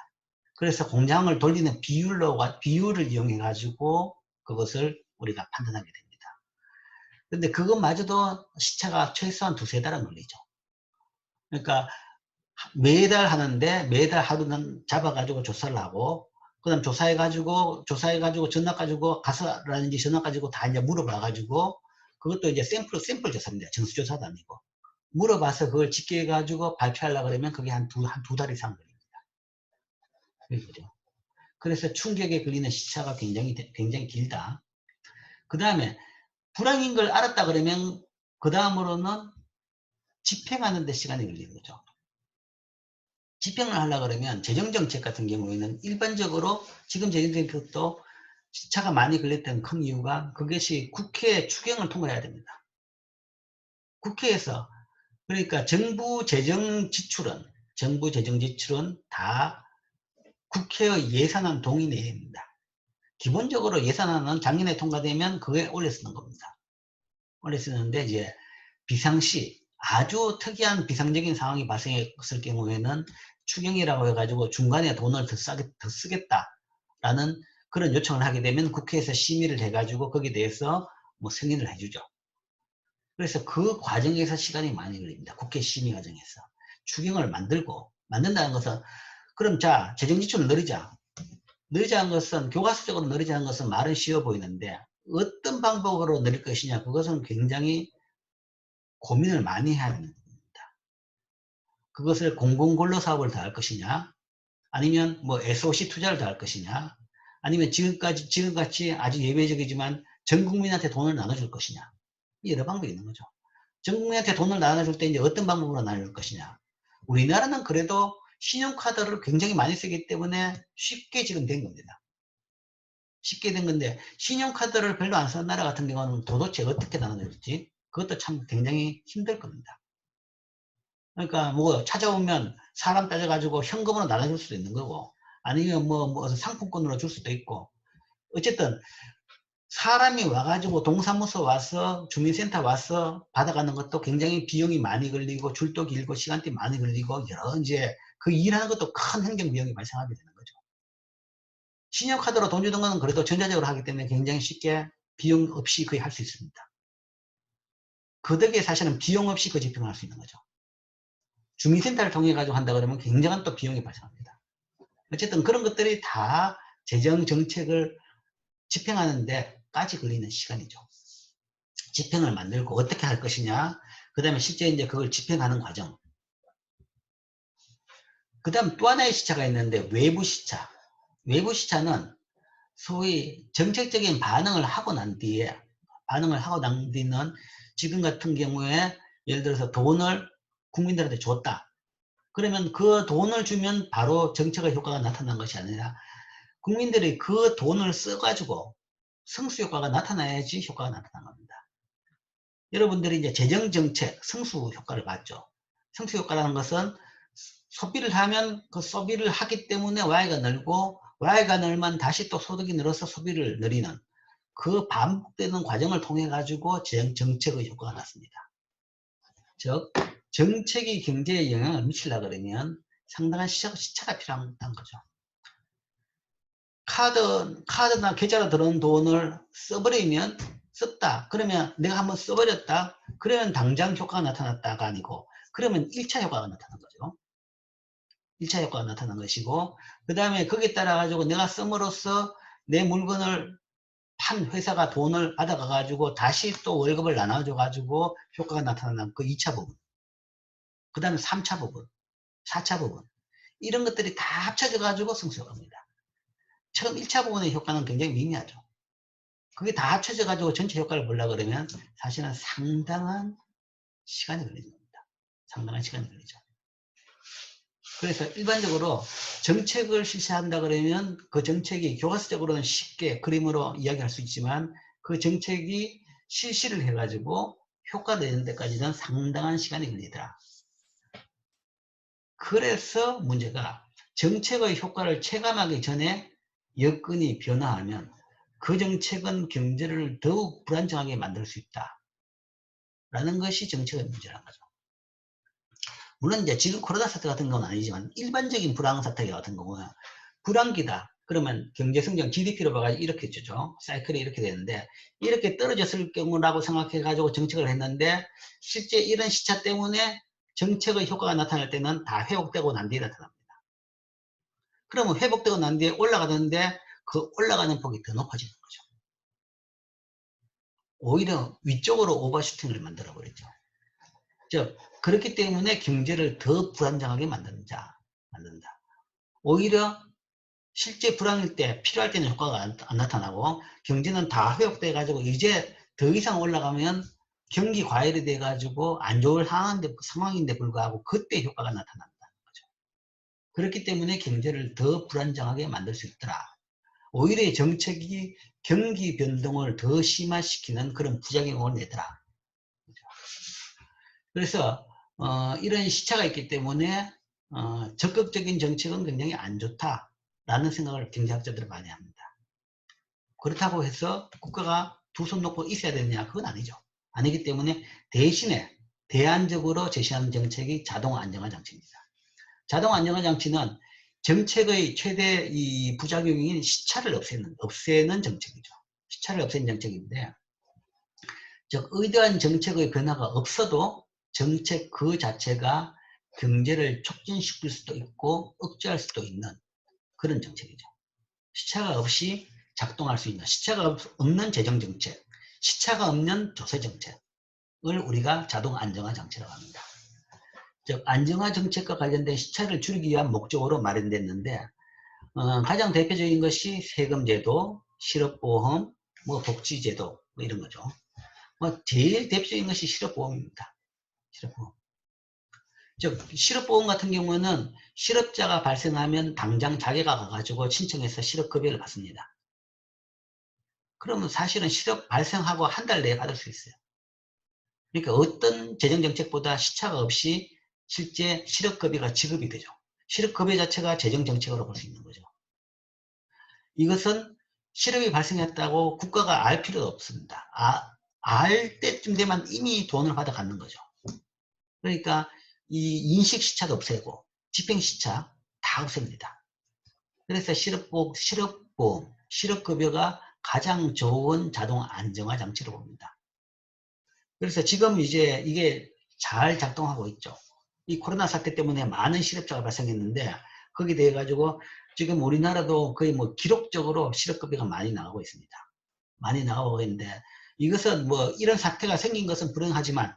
그래서 공장을 돌리는 비율을 이용해가지고 그것을 우리가 판단하게 됩니다. 근데 그것마저도 시차가 최소한 2~3달은 걸리죠. 그러니까 매달 하는데 매달 하루는 잡아가지고 조사를 하고 그 다음 조사해가지고 전화 가지고 가서라든지 전화 가지고 다 이제 물어봐가지고 그것도 이제 샘플 조사입니다. 정수조사도 아니고 물어봐서 그걸 집계해가지고 발표하려고 그러면 그게 한 두 달 이상 걸립니다. 그죠? 그래서 충격에 걸리는 시차가 굉장히 길다. 그 다음에 불황인 걸 알았다 그러면 그 다음으로는 집행하는 데 시간이 걸리는 거죠. 집행을 하려고 그러면 재정정책 같은 경우에는 일반적으로 지금 재정정책도 시차가 많이 걸렸던 큰 이유가 그것이 국회 추경을 통과해야 됩니다. 국회에서 그러니까 정부 재정 지출은 다 국회의 예산안 동의 내입니다. 기본적으로 예산안은 작년에 통과되면 그게 올려 쓰는 겁니다. 올려 쓰는데 이제 비상시 아주 특이한 비상적인 상황이 발생했을 경우에는 추경이라고 해가지고 중간에 돈을 더 쓰겠다라는 그런 요청을 하게 되면 국회에서 심의를 해가지고 거기에 대해서 뭐 승인을 해주죠. 그래서 그 과정에서 시간이 많이 걸립니다. 국회 심의 과정에서. 추경을 만든다는 것은 그럼 자 재정지출을 늘리자는 것은 교과서적으로 늘리자는 것은 말은 쉬워 보이는데 어떤 방법으로 늘릴 것이냐 그것은 굉장히 고민을 많이 해야 합니다. 그것을 공공근로사업을 더 할 것이냐 아니면 뭐 SOC 투자를 더 할 것이냐 아니면 지금같이 아주 예외적이지만 전 국민한테 돈을 나눠줄 것이냐 여러 방법이 있는 거죠. 전 국민한테 돈을 나눠줄 때 이제 어떤 방법으로 나눠줄 것이냐. 우리나라는 그래도 신용카드를 굉장히 많이 쓰기 때문에 쉽게 지금 된 겁니다. 쉽게 된 건데 신용카드를 별로 안 쓰는 나라 같은 경우는 도대체 어떻게 나눠줄지 그것도 참 굉장히 힘들 겁니다. 그러니까 뭐 찾아오면 사람 따져가지고 현금으로 나눠줄 수도 있는 거고 아니면 뭐 상품권으로 줄 수도 있고 어쨌든 사람이 와가지고 동사무소 와서 주민센터 와서 받아가는 것도 굉장히 비용이 많이 걸리고 줄도 길고 시간대 많이 걸리고 여러 이제 그 일하는 것도 큰 행정 비용이 발생하게 되는 거죠. 신용카드로 돈 주는 건 그래도 전자적으로 하기 때문에 굉장히 쉽게 비용 없이 거의 할 수 있습니다. 그 덕에 사실은 비용 없이 그 집행을 할 수 있는 거죠. 주민센터를 통해 가지고 한다 그러면 굉장한 또 비용이 발생합니다. 어쨌든 그런 것들이 다 재정 정책을 집행하는 데까지 걸리는 시간이죠. 집행을 만들고 어떻게 할 것이냐, 그 다음에 실제 이제 그걸 집행하는 과정. 그 다음 또 하나의 시차가 있는데 외부 시차. 외부 시차는 소위 정책적인 반응을 하고 난 뒤는 지금 같은 경우에 예를 들어서 돈을 국민들한테 줬다. 그러면 그 돈을 주면 바로 정책의 효과가 나타난 것이 아니라 국민들이 그 돈을 써가지고 성수 효과가 나타나야지 효과가 나타난 겁니다. 여러분들이 이제 재정정책 성수 효과를 봤죠. 성수 효과라는 것은 소비를 하면 그 소비를 하기 때문에 Y가 늘고 Y가 늘면 다시 또 소득이 늘어서 소비를 늘리는 그 반복되는 과정을 통해 가지고 정책의 효과가 났습니다. 즉 정책이 경제에 영향을 미치려고 그러면 상당한 시차가 필요하다는 거죠. 카드나 계좌로 들어온 돈을 써버리면 썼다. 그러면 내가 한번 써버렸다. 그러면 당장 효과가 나타났다가 아니고 그러면 1차 효과가 나타난 거죠. 1차 효과가 나타난 것이고 그 다음에 거기에 따라 가지고 내가 씀으로써 내 물건을 판 회사가 돈을 받아가 가지고 다시 또 월급을 나눠줘 가지고 효과가 나타나는 그 2차 부분, 그 다음에 3차 부분, 4차 부분 이런 것들이 다 합쳐져 가지고 승수효과입니다. 처음 1차 부분의 효과는 굉장히 미미하죠. 그게 다 합쳐져 가지고 전체 효과를 보려고 그러면 사실은 상당한 시간이 걸리는 겁니다. 상당한 시간이 걸리죠. 그래서 일반적으로 정책을 실시한다 그러면 그 정책이 교과서적으로는 쉽게 그림으로 이야기할 수 있지만 그 정책이 실시를 해가지고 효과 내는 데까지는 상당한 시간이 걸리더라. 그래서 문제가 정책의 효과를 체감하기 전에 여건이 변화하면 그 정책은 경제를 더욱 불안정하게 만들 수 있다. 라는 것이 정책의 문제라는 거죠. 물론 이제 지금 코로나 사태 같은 경우는 아니지만 일반적인 불황 사태 같은 경우는 불황기다. 그러면 경제성장 GDP로 봐가지고 이렇게 주죠. 사이클이 이렇게 되는데 이렇게 떨어졌을 경우라고 생각해가지고 정책을 했는데 실제 이런 시차 때문에 정책의 효과가 나타날 때는 다 회복되고 난 뒤에 나타납니다. 그러면 회복되고 난 뒤에 올라가는데 그 올라가는 폭이 더 높아지는 거죠. 오히려 위쪽으로 오버슈팅을 만들어 버리죠. 즉 그렇기 때문에 경제를 더 불안정하게 만든다. 오히려 실제 불황일 때 필요할 때는 효과가 안 나타나고 경제는 다 회복돼 가지고 이제 더 이상 올라가면 경기 과열이 돼 가지고 안 좋을 상황인데 불구하고 그때 효과가 나타난다는 거죠. 그렇기 때문에 경제를 더 불안정하게 만들 수 있더라. 오히려 정책이 경기 변동을 더 심화시키는 그런 부작용을 내더라. 그래서 이런 시차가 있기 때문에 적극적인 정책은 굉장히 안 좋다라는 생각을 경제학자들은 많이 합니다. 그렇다고 해서 국가가 두 손 놓고 있어야 되느냐? 그건 아니죠. 아니기 때문에 대신에 대안적으로 제시하는 정책이 자동 안정화 장치입니다. 자동 안정화 장치는 정책의 최대 이 부작용인 시차를 없애는 정책이죠. 시차를 없애는 정책인데, 즉 의도한 정책의 변화가 없어도 정책 그 자체가 경제를 촉진시킬 수도 있고 억제할 수도 있는 그런 정책이죠. 시차가 없이 작동할 수 있는, 시차가 없는 재정정책, 시차가 없는 조세정책을 우리가 자동 안정화 장치라고 합니다. 즉 안정화 정책과 관련된 시차를 줄이기 위한 목적으로 마련됐는데 가장 대표적인 것이 세금제도, 실업보험, 복지제도 이런 거죠. 제일 대표적인 것이 실업보험입니다. 실업보험. 즉 실업보험 같은 경우는 실업자가 발생하면 당장 자기가 가가지고 신청해서 실업급여를 받습니다. 그러면 사실은 실업 발생하고 한 달 내에 받을 수 있어요. 그러니까 어떤 재정정책보다 시차가 없이 실제 실업급여가 지급이 되죠. 실업급여 자체가 재정정책으로 볼 수 있는 거죠. 이것은 실업이 발생했다고 국가가 알 필요도 없습니다. 알 때쯤 되면 이미 돈을 받아 갖는 거죠. 그러니까 이 인식시차도 없애고 집행시차 다 없앱니다. 그래서 실업보험, 실업급여가 가장 좋은 자동 안정화 장치로 봅니다. 그래서 지금 이제 이게 잘 작동하고 있죠. 이 코로나 사태 때문에 많은 실업자가 발생했는데 거기에 대해 가지고 지금 우리나라도 거의 기록적으로 실업급여가 많이 나가고 있습니다. 많이 나가고 있는데 이것은 이런 사태가 생긴 것은 불행하지만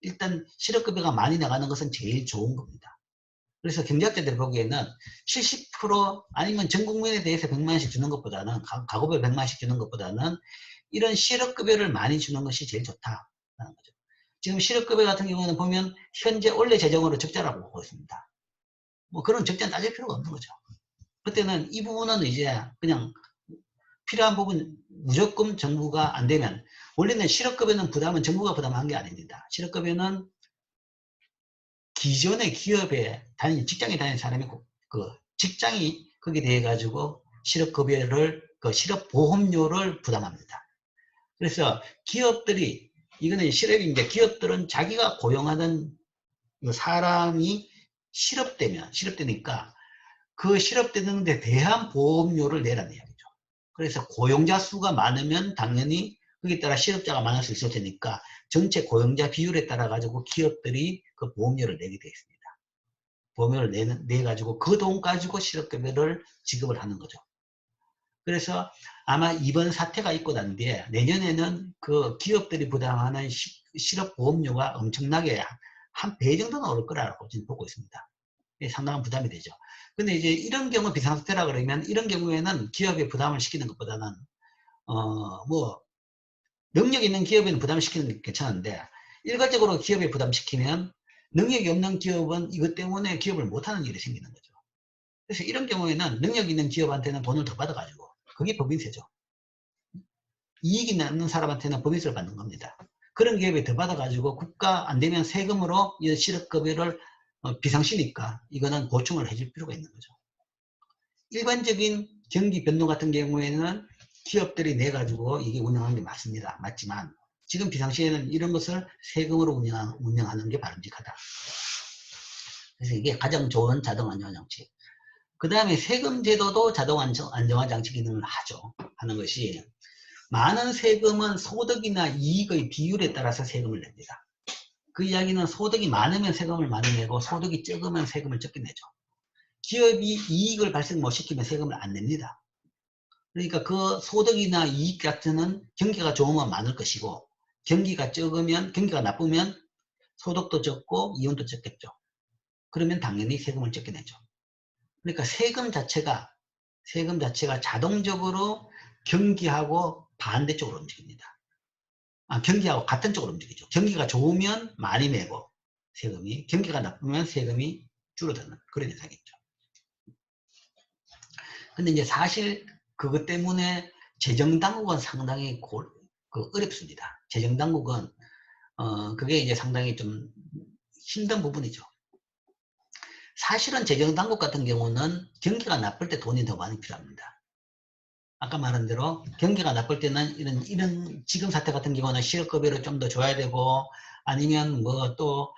일단 실업급여가 많이 나가는 것은 제일 좋은 겁니다. 그래서 경제학자들 보기에는 70% 아니면 전 국민에 대해서 100만 원씩 주는 것보다는 가구별 100만 원씩 주는 것보다는 이런 실업급여를 많이 주는 것이 제일 좋다라는 거죠. 지금 실업급여 같은 경우는 보면 현재 원래 재정으로 적자라고 보고 있습니다. 그런 적자는 따질 필요가 없는 거죠. 그때는 이 부분은 이제 그냥 필요한 부분 무조건 정부가 안 되면 원래는 실업급여는 부담은 정부가 부담한 게 아닙니다. 실업급여는 기존의 기업에 직장에 다니는 사람이 직장이 거기에 대해 가지고 실업급여를, 그 실업보험료를 부담합니다. 그래서 기업들이, 이거는 실업인데, 기업들은 자기가 고용하는 사람이 실업되니까 그 실업되는 데 대한 보험료를 내라는 이야기죠. 그래서 고용자 수가 많으면 당연히 거기에 따라 실업자가 많을 수 있을 테니까 전체 고용자 비율에 따라 가지고 기업들이 그 보험료를 내게 되어 있습니다. 보험료를 내 가지고 그 돈 가지고 실업급여를 지급을 하는 거죠. 그래서 아마 이번 사태가 있고 난 뒤에 내년에는 그 기업들이 부담하는 실업보험료가 엄청나게 한 배 정도는 오를 거라고 지금 보고 있습니다. 상당한 부담이 되죠. 근데 이제 이런 경우 비상사태라 그러면 이런 경우에는 기업에 부담을 시키는 것보다는 뭐 능력 있는 기업에는 부담을 시키는 게 괜찮은데 일괄적으로 기업에 부담시키면 능력이 없는 기업은 이것 때문에 기업을 못하는 일이 생기는 거죠. 그래서 이런 경우에는 능력 있는 기업한테는 돈을 더 받아가지고 그게 법인세죠. 이익이 나는 사람한테는 법인세를 받는 겁니다. 그런 기업에 더 받아가지고 국가 안 되면 세금으로 이 실업급여를 비상시니까 이거는 보충을 해줄 필요가 있는 거죠. 일반적인 경기 변동 같은 경우에는 기업들이 내가지고 이게 운영하는 게 맞습니다. 맞지만 지금 비상시에는 이런 것을 세금으로 운영하는 게 바람직하다. 그래서 이게 가장 좋은 자동 안정화 장치. 그 다음에 세금 제도도 자동 안정화 장치 기능을 하는 것이 많은 세금은 소득이나 이익의 비율에 따라서 세금을 냅니다. 그 이야기는 소득이 많으면 세금을 많이 내고 소득이 적으면 세금을 적게 내죠. 기업이 이익을 발생 못 시키면 세금을 안 냅니다. 그러니까 그 소득이나 이익 같은 경기가 좋으면 많을 것이고 경기가 나쁘면 소득도 적고 이윤도 적겠죠. 그러면 당연히 세금을 적게 내죠. 그러니까 세금 자체가 자동적으로 경기하고 반대쪽으로 움직입니다. 경기하고 같은 쪽으로 움직이죠. 경기가 좋으면 많이 내고 세금이, 경기가 나쁘면 세금이 줄어드는 그런 현상이죠. 근데 이제 사실 그것 때문에 재정당국은 상당히 어렵습니다. 재정당국은 그게 이제 상당히 좀 힘든 부분이죠. 사실은 재정당국 같은 경우는 경기가 나쁠 때 돈이 더 많이 필요합니다. 아까 말한 대로 경기가 나쁠 때는 이런 지금 사태 같은 경우는 실업급여를 좀 더 줘야 되고 아니면 뭐 또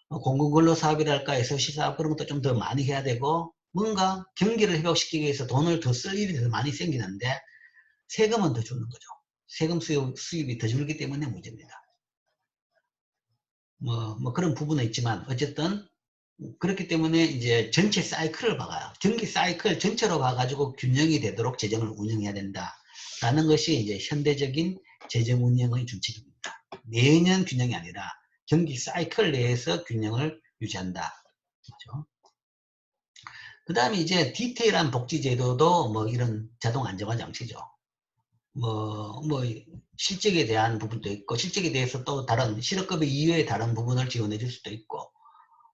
공공근로사업이랄까 SOC사업 그런 것도 좀 더 많이 해야 되고 뭔가 경기를 회복시키기 위해서 돈을 더 쓸 일이 더 많이 생기는데 세금은 더 주는 거죠. 세금 수입이 더 줄기 때문에 문제입니다. 뭐 그런 부분은 있지만 어쨌든 그렇기 때문에 이제 전체 사이클을 봐가요. 경기 사이클 전체로 봐가지고 균형이 되도록 재정을 운영해야 된다라는 것이 이제 현대적인 재정 운영의 준칙입니다. 매년 균형이 아니라 경기 사이클 내에서 균형을 유지한다. 그렇죠? 그 다음에 이제 디테일한 복지제도도 뭐 이런 자동 안정화 장치죠. 뭐 실적에 대한 부분도 있고 실적에 대해서 또 다른 실업급여 이외의 다른 부분을 지원해 줄 수도 있고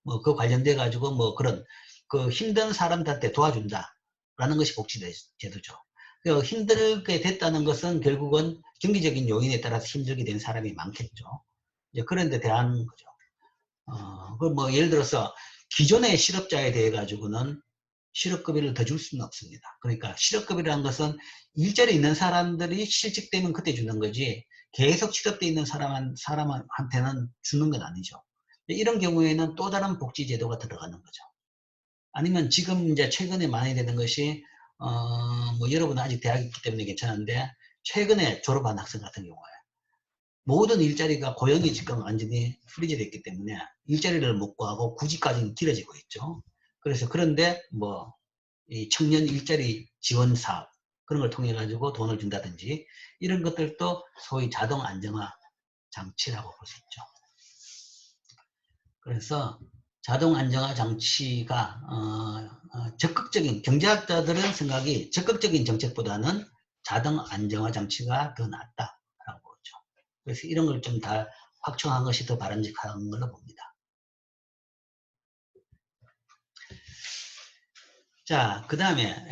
뭐 그 관련돼 가지고 뭐 그런 그 힘든 사람들한테 도와준다라는 것이 복지제도죠. 그 힘들게 됐다는 것은 결국은 경기적인 요인에 따라서 힘들게 된 사람이 많겠죠. 이제 그런 데 대한 거죠. 그 뭐 예를 들어서 기존의 실업자에 대해 가지고는 실업급여를 더 줄 수는 없습니다. 그러니까 실업급여라는 것은 일자리 있는 사람들이 실직되면 그때 주는 거지 계속 실업돼 있는 사람한테는 주는 건 아니죠. 이런 경우에는 또 다른 복지제도가 들어가는 거죠. 아니면 지금 이제 최근에 많이 되는 것이 뭐 여러분은 아직 대학이 있기 때문에 괜찮은데 최근에 졸업한 학생 같은 경우에 모든 일자리가 고용이 지금 완전히 프리즈 됐기 때문에 일자리를 못 구하고 구직까지는 길어지고 있죠. 그래서 그런데 뭐 이 청년 일자리 지원 사업 그런 걸 통해 가지고 돈을 준다든지 이런 것들도 소위 자동 안정화 장치라고 볼 수 있죠. 그래서 자동 안정화 장치가 적극적인 경제학자들은 생각이 적극적인 정책보다는 자동 안정화 장치가 더 낫다라고 보죠. 그래서 이런 걸 좀 다 확충한 것이 더 바람직한 걸로 봅니다. 자, 그 다음에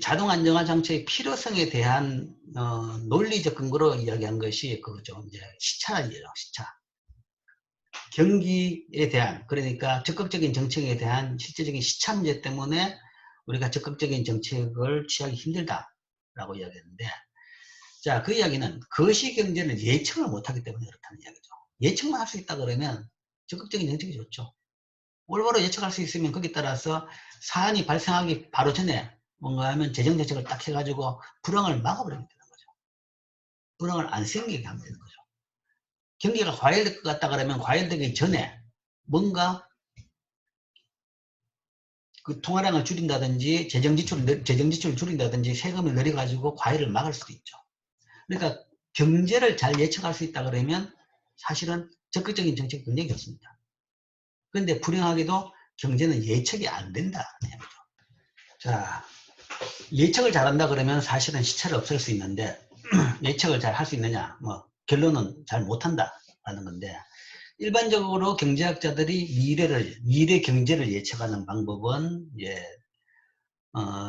자동 안정화 장치의 필요성에 대한 논리적 근거로 이야기한 것이 그거죠. 이제 시차이죠, 시차. 경기에 대한 그러니까 적극적인 정책에 대한 실제적인 시차 문제 때문에 우리가 적극적인 정책을 취하기 힘들다라고 이야기했는데, 자, 그 이야기는 거시경제는 예측을 못하기 때문에 그렇다는 이야기죠. 예측만 할 수 있다 그러면 적극적인 정책이 좋죠. 올바로 예측할 수 있으면 거기에 따라서 사안이 발생하기 바로 전에 뭔가 하면 재정정책을 딱 해가지고 불황을 막아버리면 되는 거죠. 불황을 안 생기게 하면 되는 거죠. 경기가 과열될 것 같다 그러면 과열되기 전에 뭔가 그 통화량을 줄인다든지 재정지출을 줄인다든지 세금을 늘려가지고 과열을 막을 수도 있죠. 그러니까 경제를 잘 예측할 수 있다 그러면 사실은 적극적인 정책이 굉장히 좋습니다. 그런데 불행하게도 경제는 예측이 안 된다는 얘기죠. 자, 예측을 잘한다 그러면 사실은 시차를 없앨 수 있는데 예측을 잘 할 수 있느냐? 뭐 결론은 잘 못한다라는 건데, 일반적으로 경제학자들이 미래 경제를 예측하는 방법은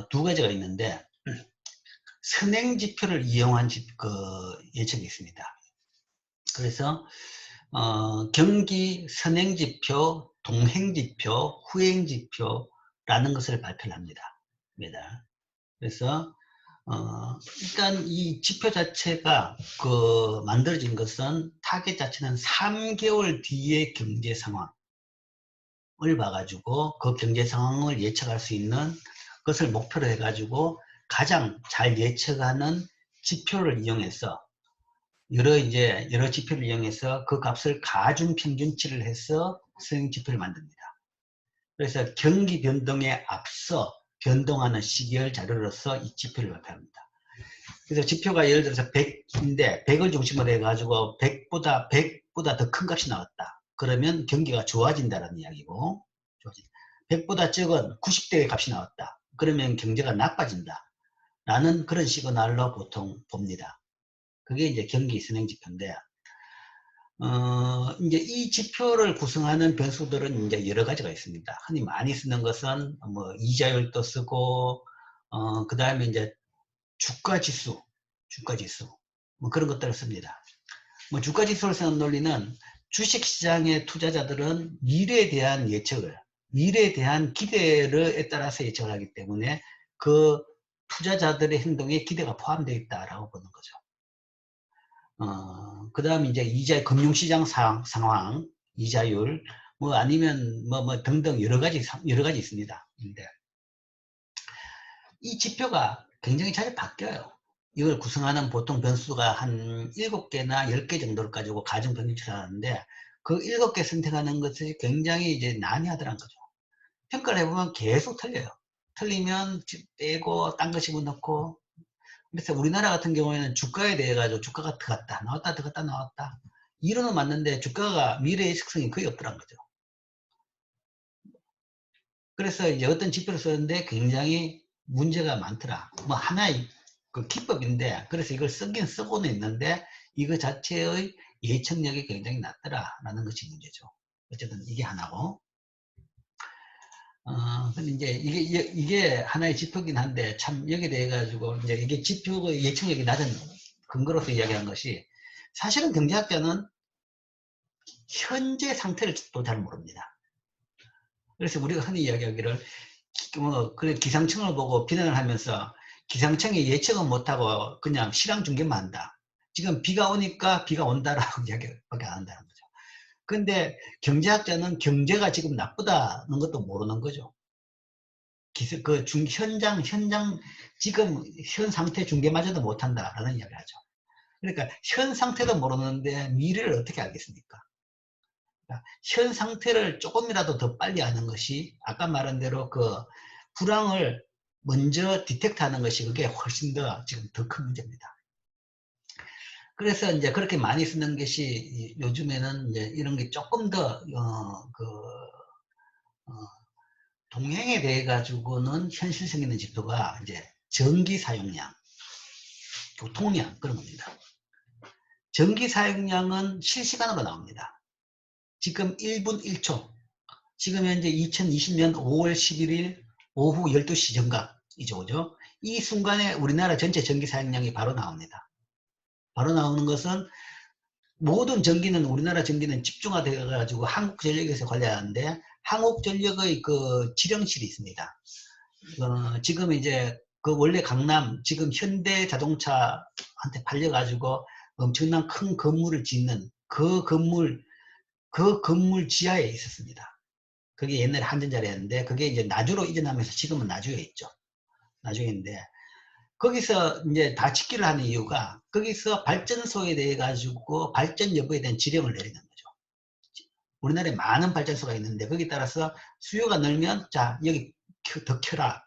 두 가지가 있는데, 선행지표를 이용한 예측이 있습니다. 그래서 경기 선행지표, 동행지표, 후행지표라는 것을 발표를 합니다. 그래서 일단 이 지표 자체가 만들어진 것은 타겟 자체는 3개월 뒤의 경제 상황을 봐가지고 그 경제 상황을 예측할 수 있는 것을 목표로 해가지고 가장 잘 예측하는 지표를 이용해서 여러 지표를 이용해서 그 값을 가중 평균치를 해서 선행 지표를 만듭니다. 그래서 경기 변동에 앞서 변동하는 시기열 자료로서 이 지표를 발표합니다. 그래서 지표가 예를 들어서 100인데 100을 중심으로 해가지고 100보다 더 큰 값이 나왔다. 그러면 경기가 좋아진다는 이야기고, 100보다 적은 90대의 값이 나왔다. 그러면 경제가 나빠진다. 라는 그런 시그널로 보통 봅니다. 그게 이제 경기 선행지표인데, 이제 이 지표를 구성하는 변수들은 이제 여러 가지가 있습니다. 흔히 많이 쓰는 것은 뭐 이자율도 쓰고, 그 다음에 이제 주가지수, 뭐 그런 것들을 씁니다. 뭐 주가지수를 쓰는 논리는 주식시장의 투자자들은 미래에 대한 기대에 따라서 예측을 하기 때문에 그 투자자들의 행동에 기대가 포함되어 있다라고 보는 거죠. 그 다음에 이제 금융시장 상황, 이자율, 뭐 아니면 뭐 등등 여러 가지 있습니다. 근데 이 지표가 굉장히 잘 바뀌어요. 이걸 구성하는 보통 변수가 한 7개나 10개 정도를 가지고 가중평균치를 하는데, 그 7개 선택하는 것이 굉장히 이제 난해하더란 거죠. 평가를 해보면 계속 틀려요. 틀리면 빼고 딴 거 집어넣고. 그래서 우리나라 같은 경우에는 주가에 대해 가지고 주가가 들어갔다 나왔다 들어갔다 나왔다 이론은 맞는데 주가가 미래 예측성이 거의 없더란 거죠. 그래서 이제 어떤 지표를 썼는데 굉장히 문제가 많더라. 뭐 하나의 그 기법인데, 그래서 이걸 쓰긴 쓰고는 있는데 이거 자체의 예측력이 굉장히 낮더라라는 것이 문제죠. 어쨌든 이게 하나고, 근데 이제 이게 하나의 지표긴 한데, 참 여기에 대해 가지고 이제 이게 지표의 예측력이 낮은 근거로서 이야기한 것이, 사실은 경제학자는 현재 상태를 또 잘 모릅니다. 그래서 우리가 흔히 이야기하기를 그래 기상청을 보고 비난을 하면서 기상청이 예측은 못하고 그냥 실황 중계만 한다. 지금 비가 오니까 비가 온다라고 이야기밖에 안 한다는 거죠. 근데 경제학자는 경제가 지금 나쁘다는 것도 모르는 거죠. 현장 지금 현 상태 중계마저도 못한다라는 이야기를 하죠. 그러니까 현 상태도 모르는데 미래를 어떻게 알겠습니까? 그러니까 현 상태를 조금이라도 더 빨리 아는 것이 아까 말한 대로 그 불황을 먼저 디텍트하는 것이 그게 훨씬 더 지금 더 큰 문제입니다. 그래서 이제 그렇게 많이 쓰는 것이 요즘에는 이제 이런 게 조금 더 동행에 대해 가지고는 현실성 있는 지표가 이제 전기 사용량, 교통량 그런 겁니다. 전기 사용량은 실시간으로 나옵니다. 지금 1분 1초. 지금 현재 2020년 5월 11일 오후 12시 정각이죠. 그죠? 이 순간에 우리나라 전체 전기 사용량이 바로 나옵니다. 바로 나오는 것은 모든 전기는 우리나라 전기는 집중화되어 가지고 한국전력에서 관리하는데, 한국전력의 그 지령실이 있습니다. 지금 이제 그 원래 강남 지금 현대 자동차한테 팔려가지고 엄청난 큰 건물을 짓는 그 건물 지하에 있었습니다. 그게 옛날에 한전자리였는데 그게 이제 나주로 이전하면서 지금은 나주에 있죠. 나주에 있는데 거기서 이제 다 짓기를 하는 이유가 거기서 발전소에 대해 가지고 발전 여부에 대한 지령을 내리는 거죠. 우리나라에 많은 발전소가 있는데 거기에 따라서 수요가 늘면 자 여기 더 켜라,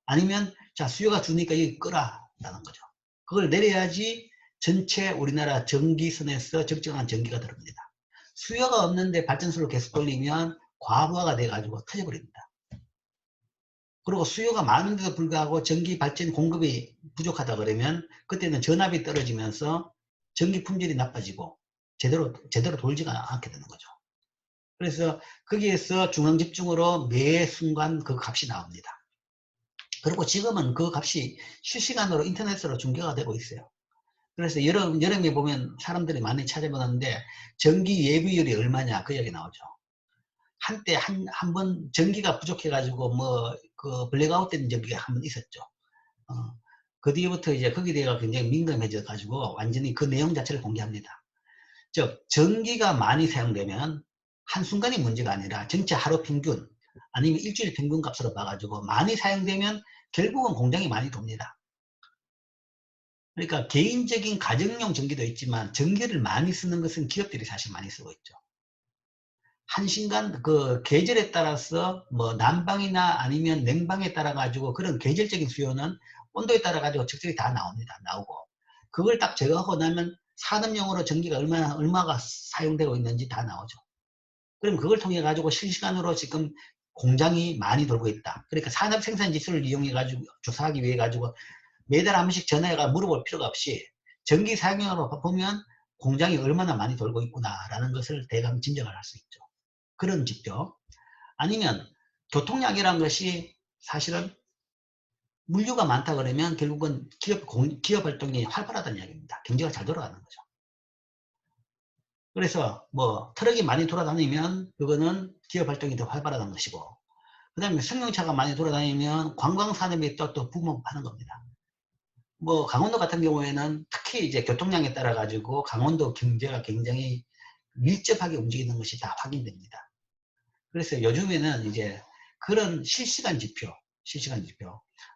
아니면 자 수요가 주니까 여기 끄라 라는 거죠. 그걸 내려야지 전체 우리나라 전기선에서 적정한 전기가 들어옵니다. 수요가 없는데 발전소를 계속 돌리면 과부하가 돼 가지고 터져버립니다. 그리고 수요가 많은데도 불구하고 전기 발전 공급이 부족하다 그러면 그때는 전압이 떨어지면서 전기 품질이 나빠지고 제대로 돌지가 않게 되는 거죠. 그래서 거기에서 중앙집중으로 매 순간 그 값이 나옵니다. 그리고 지금은 그 값이 실시간으로 인터넷으로 중계가 되고 있어요. 그래서 여름에 보면 사람들이 많이 찾아보는데 전기 예비율이 얼마냐 그 얘기 나오죠. 한때 한 번 전기가 부족해가지고 그 블랙아웃 된 적이 한 번 있었죠. 그 뒤부터 이제 거기에 대해서 굉장히 민감해져 가지고 완전히 그 내용 자체를 공개합니다. 즉 전기가 많이 사용되면 한순간이 문제가 아니라 전체 하루 평균 아니면 일주일 평균 값으로 봐가지고 많이 사용되면 결국은 공장이 많이 돕니다. 그러니까 개인적인 가정용 전기도 있지만 전기를 많이 쓰는 것은 기업들이 사실 많이 쓰고 있죠. 한순간 그 계절에 따라서 뭐 난방이나 아니면 냉방에 따라 가지고 그런 계절적인 수요는 온도에 따라 가지고 적절히 다 나오고 그걸 딱 제거하고 나면 산업용으로 전기가 얼마가 사용되고 있는지 다 나오죠. 그럼 그걸 통해 가지고 실시간으로 지금 공장이 많이 돌고 있다. 그러니까 산업 생산 지수를 이용해 가지고 조사하기 위해 가지고 매달 한 번씩 전화해가 물어볼 필요가 없이 전기 사용량으로 보면 공장이 얼마나 많이 돌고 있구나라는 것을 대강 짐작을 할 수 있죠. 그런 지표. 아니면 교통량이라는 것이 사실은 물류가 많다 그러면 결국은 기업 활동이 활발하다는 이야기입니다. 경제가 잘 돌아가는 거죠. 그래서 뭐 트럭이 많이 돌아다니면 그거는 기업 활동이 더 활발하다는 것이고, 그 다음에 승용차가 많이 돌아다니면 관광산업이 또 붐업하는 겁니다. 뭐 강원도 같은 경우에는 특히 이제 교통량에 따라 가지고 강원도 경제가 굉장히 밀접하게 움직이는 것이 다 확인됩니다. 그래서 요즘에는 이제 그런 실시간 지표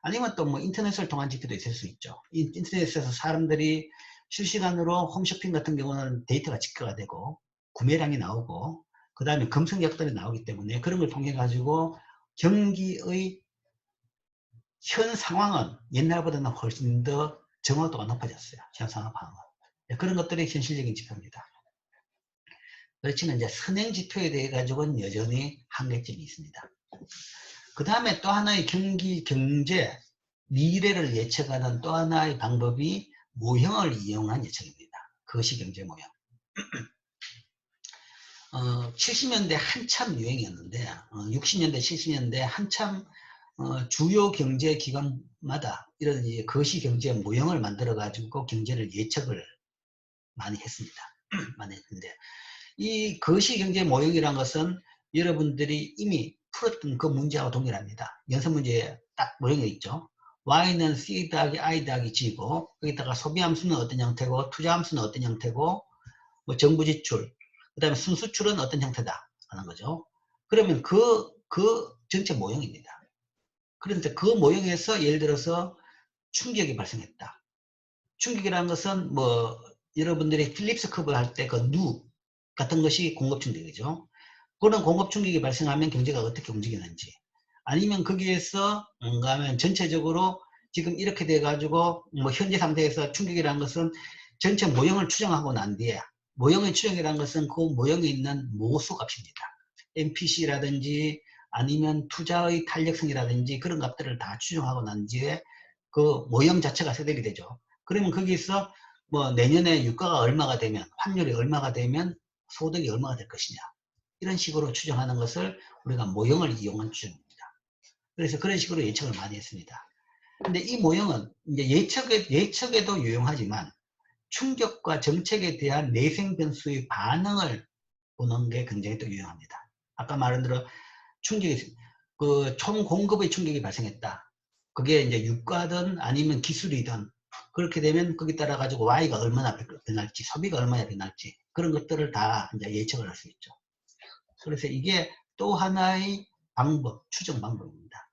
아니면 또 뭐 인터넷을 통한 지표도 있을 수 있죠. 인터넷에서 사람들이 실시간으로 홈쇼핑 같은 경우는 데이터가 집계가 되고 구매량이 나오고 그 다음에 금성약들이 나오기 때문에 그런 걸 통해 가지고 경기의 현 상황은 옛날보다는 훨씬 더 정확도가 높아졌어요. 현 상황 파악은. 그런 것들이 현실적인 지표입니다. 그렇지만 이제 선행 지표에 대해 가지고는 여전히 한계점이 있습니다. 그 다음에 또 하나의 경제 미래를 예측하는 또 하나의 방법이 모형을 이용한 예측입니다. 그것이 경제 모형. 70년대 한참 유행이었는데 60년대 70년대 한참 주요 경제 기관마다 이런 거시 경제 모형을 만들어 가지고 경제를 예측을 많이 했습니다. 많이 했는데 이 거시 경제 모형이란 것은 여러분들이 이미 풀었던 그 문제하고 동일합니다. 연습 문제에 딱 모형이 있죠. y는 c 더하기 i 더하기 g고 거기다가 소비 함수는 어떤 형태고 투자 함수는 어떤 형태고 뭐 정부 지출 그 다음에 순수출은 어떤 형태다 하는 거죠. 그러면 그 전체 모형입니다. 그런데 그 모형에서 예를 들어서 충격이 발생했다. 충격이라는 것은 뭐 여러분들이 필립스 커브 할 때 그 누 같은 것이 공급 충격이죠. 그런 공급 충격이 발생하면 경제가 어떻게 움직이는지, 아니면 거기에서 뭔가 하면 전체적으로 지금 이렇게 돼 가지고 뭐 현재 상태에서 충격이라는 것은 전체 모형을 추정하고 난 뒤에 모형의 추정이라는 것은 그 모형에 있는 모수 값입니다. MPC라든지 아니면 투자의 탄력성이라든지 그런 값들을 다 추정하고 난 뒤에 그 모형 자체가 세대이 되죠. 그러면 거기서 뭐 내년에 유가가 얼마가 되면 환율이 얼마가 되면 소득이 얼마가 될 것이냐 이런 식으로 추정하는 것을 우리가 모형을 이용한 추정입니다. 그래서 그런 식으로 예측을 많이 했습니다. 근데 이 모형은 이제 예측에도 유용하지만 충격과 정책에 대한 내생 변수의 반응을 보는 게 굉장히 또 유용합니다. 아까 말한 대로 충격이 그 총 공급의 충격이 발생했다. 그게 이제 유가든 아니면 기술이든 그렇게 되면 거기 따라 가지고 Y가 얼마나 변할지, 소비가 얼마나 변할지 그런 것들을 다 이제 예측을 할 수 있죠. 그래서 이게 또 하나의 방법, 추정 방법입니다.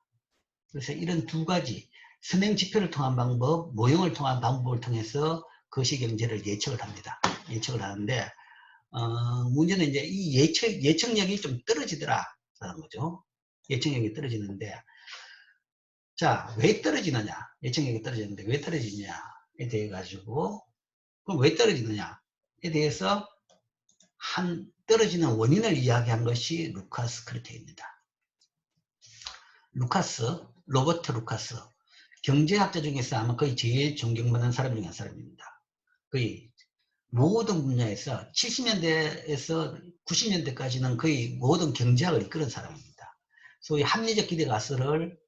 그래서 이런 두 가지 선행 지표를 통한 방법, 모형을 통한 방법을 통해서 거시경제를 예측을 합니다. 예측을 하는데 문제는 이제 이 예측력이 좀 떨어지더라라는 거죠. 예측력이 떨어지는데, 자, 왜 떨어지느냐? 예측력이 떨어지는데 왜 떨어지느냐에 대해 가지고, 그럼 왜 떨어지느냐에 대해서 떨어지는 원인을 이야기한 것이 루카스 크리테입니다. 로버트 루카스. 경제학자 중에서 아마 거의 제일 존경받는 사람 중에 한 사람입니다. 거의 모든 분야에서 70년대에서 90년대까지는 거의 모든 경제학을 이끄는 사람입니다. 소위 합리적 기대 가설을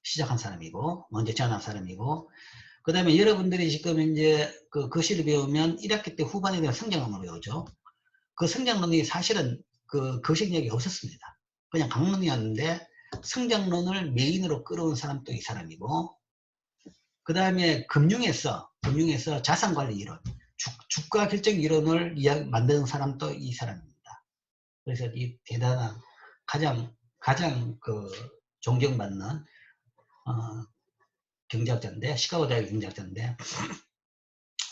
시작한 사람이고, 먼저 제안한 사람이고, 그 다음에 여러분들이 지금 이제 그 거시를 배우면 1학기 때 후반에 대한 성장론을 배우죠. 그 성장론이 사실은 그 거시력이 없었습니다. 그냥 강론이었는데, 성장론을 메인으로 끌어온 사람도 이 사람이고, 그 다음에 금융에서 자산관리 이론, 주가 결정 이론을 만드는 사람도 이 사람입니다. 그래서 이 대단한 가장 그 존경받는 경제학자인데, 시카고 대학 경제학자인데,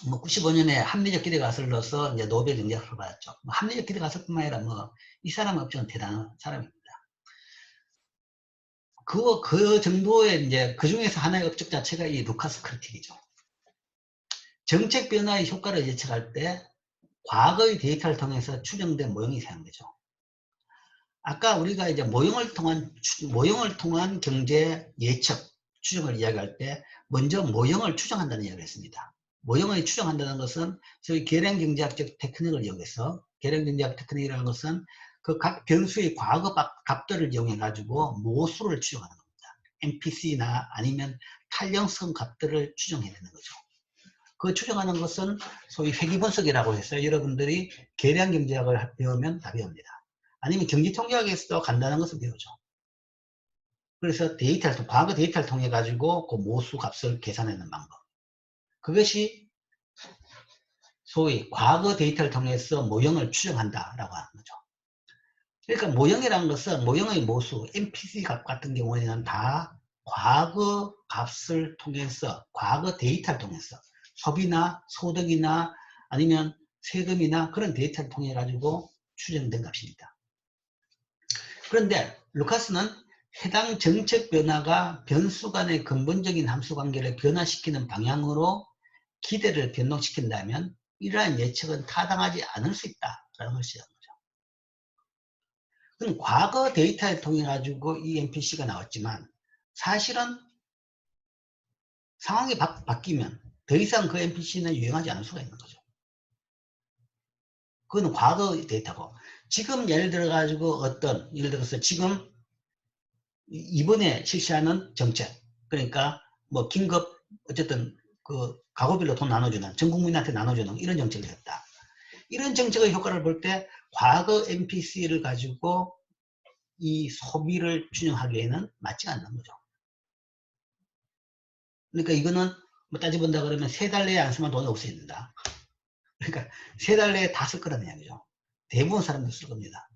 뭐 95년에 합리적 기대 가설로서 이제 노벨 경제학을 받았죠. 뭐 합리적 기대 가설뿐만 아니라 뭐 이 사람 없이는 대단한 사람입니다. 그 정도의 이제 그 중에서 하나의 업적 자체가 이 루카스 크리틱이죠. 정책 변화의 효과를 예측할 때 과거의 데이터를 통해서 추정된 모형이 사용되죠. 아까 우리가 이제 모형을 통한 경제 예측, 추정을 이야기할 때 먼저 모형을 추정한다는 이야기를 했습니다. 모형을 추정한다는 것은 소위 계량경제학적 테크닉을 이용해서, 계량경제학 테크닉이라는 것은 그 각 변수의 과거 값들을 이용해 가지고 모수를 추정하는 겁니다. MPC나 아니면 탄력성 값들을 추정해내는 거죠. 그 추정하는 것은 소위 회귀분석이라고 해서 여러분들이 계량경제학을 배우면 다 배웁니다. 아니면 경제통계학에서도 간단한 것을 배우죠. 그래서 과거 데이터를 통해 가지고 그 모수 값을 계산하는 방법. 그것이 소위 과거 데이터를 통해서 모형을 추정한다라고 하는 거죠. 그러니까 모형이라는 것은 모형의 모수, MPC 값 같은 경우에는 다 과거 값을 통해서, 과거 데이터를 통해서 소비나 소득이나 아니면 세금이나 그런 데이터를 통해 가지고 추정된 값입니다. 그런데 루카스는 해당 정책 변화가 변수 간의 근본적인 함수 관계를 변화시키는 방향으로 기대를 변동시킨다면 이러한 예측은 타당하지 않을 수 있다라는 것을 시작한 거죠. 그럼 과거 데이터를 통해 가지고 이 MPC가 나왔지만 사실은 상황이 바뀌면 더 이상 그 MPC는 유용하지 않을 수가 있는 거죠. 그건 과거 데이터고, 지금 예를 들어 가지고 예를 들어서 지금 이번에 실시하는 정책, 그러니까 뭐 긴급 어쨌든 그 가구별로 돈 나눠주는, 전 국민한테 나눠주는 이런 정책을 했다. 이런 정책의 효과를 볼 때 과거 MPC를 가지고 이 소비를 추정하기에는 맞지 않는 거죠. 그러니까 이거는 뭐 따져본다 그러면 3달 내에 안 쓰면 돈이 없어진다. 그러니까 3달 내에 다 쓸 거라는 이야기죠. 대부분 사람들 쓸 겁니다.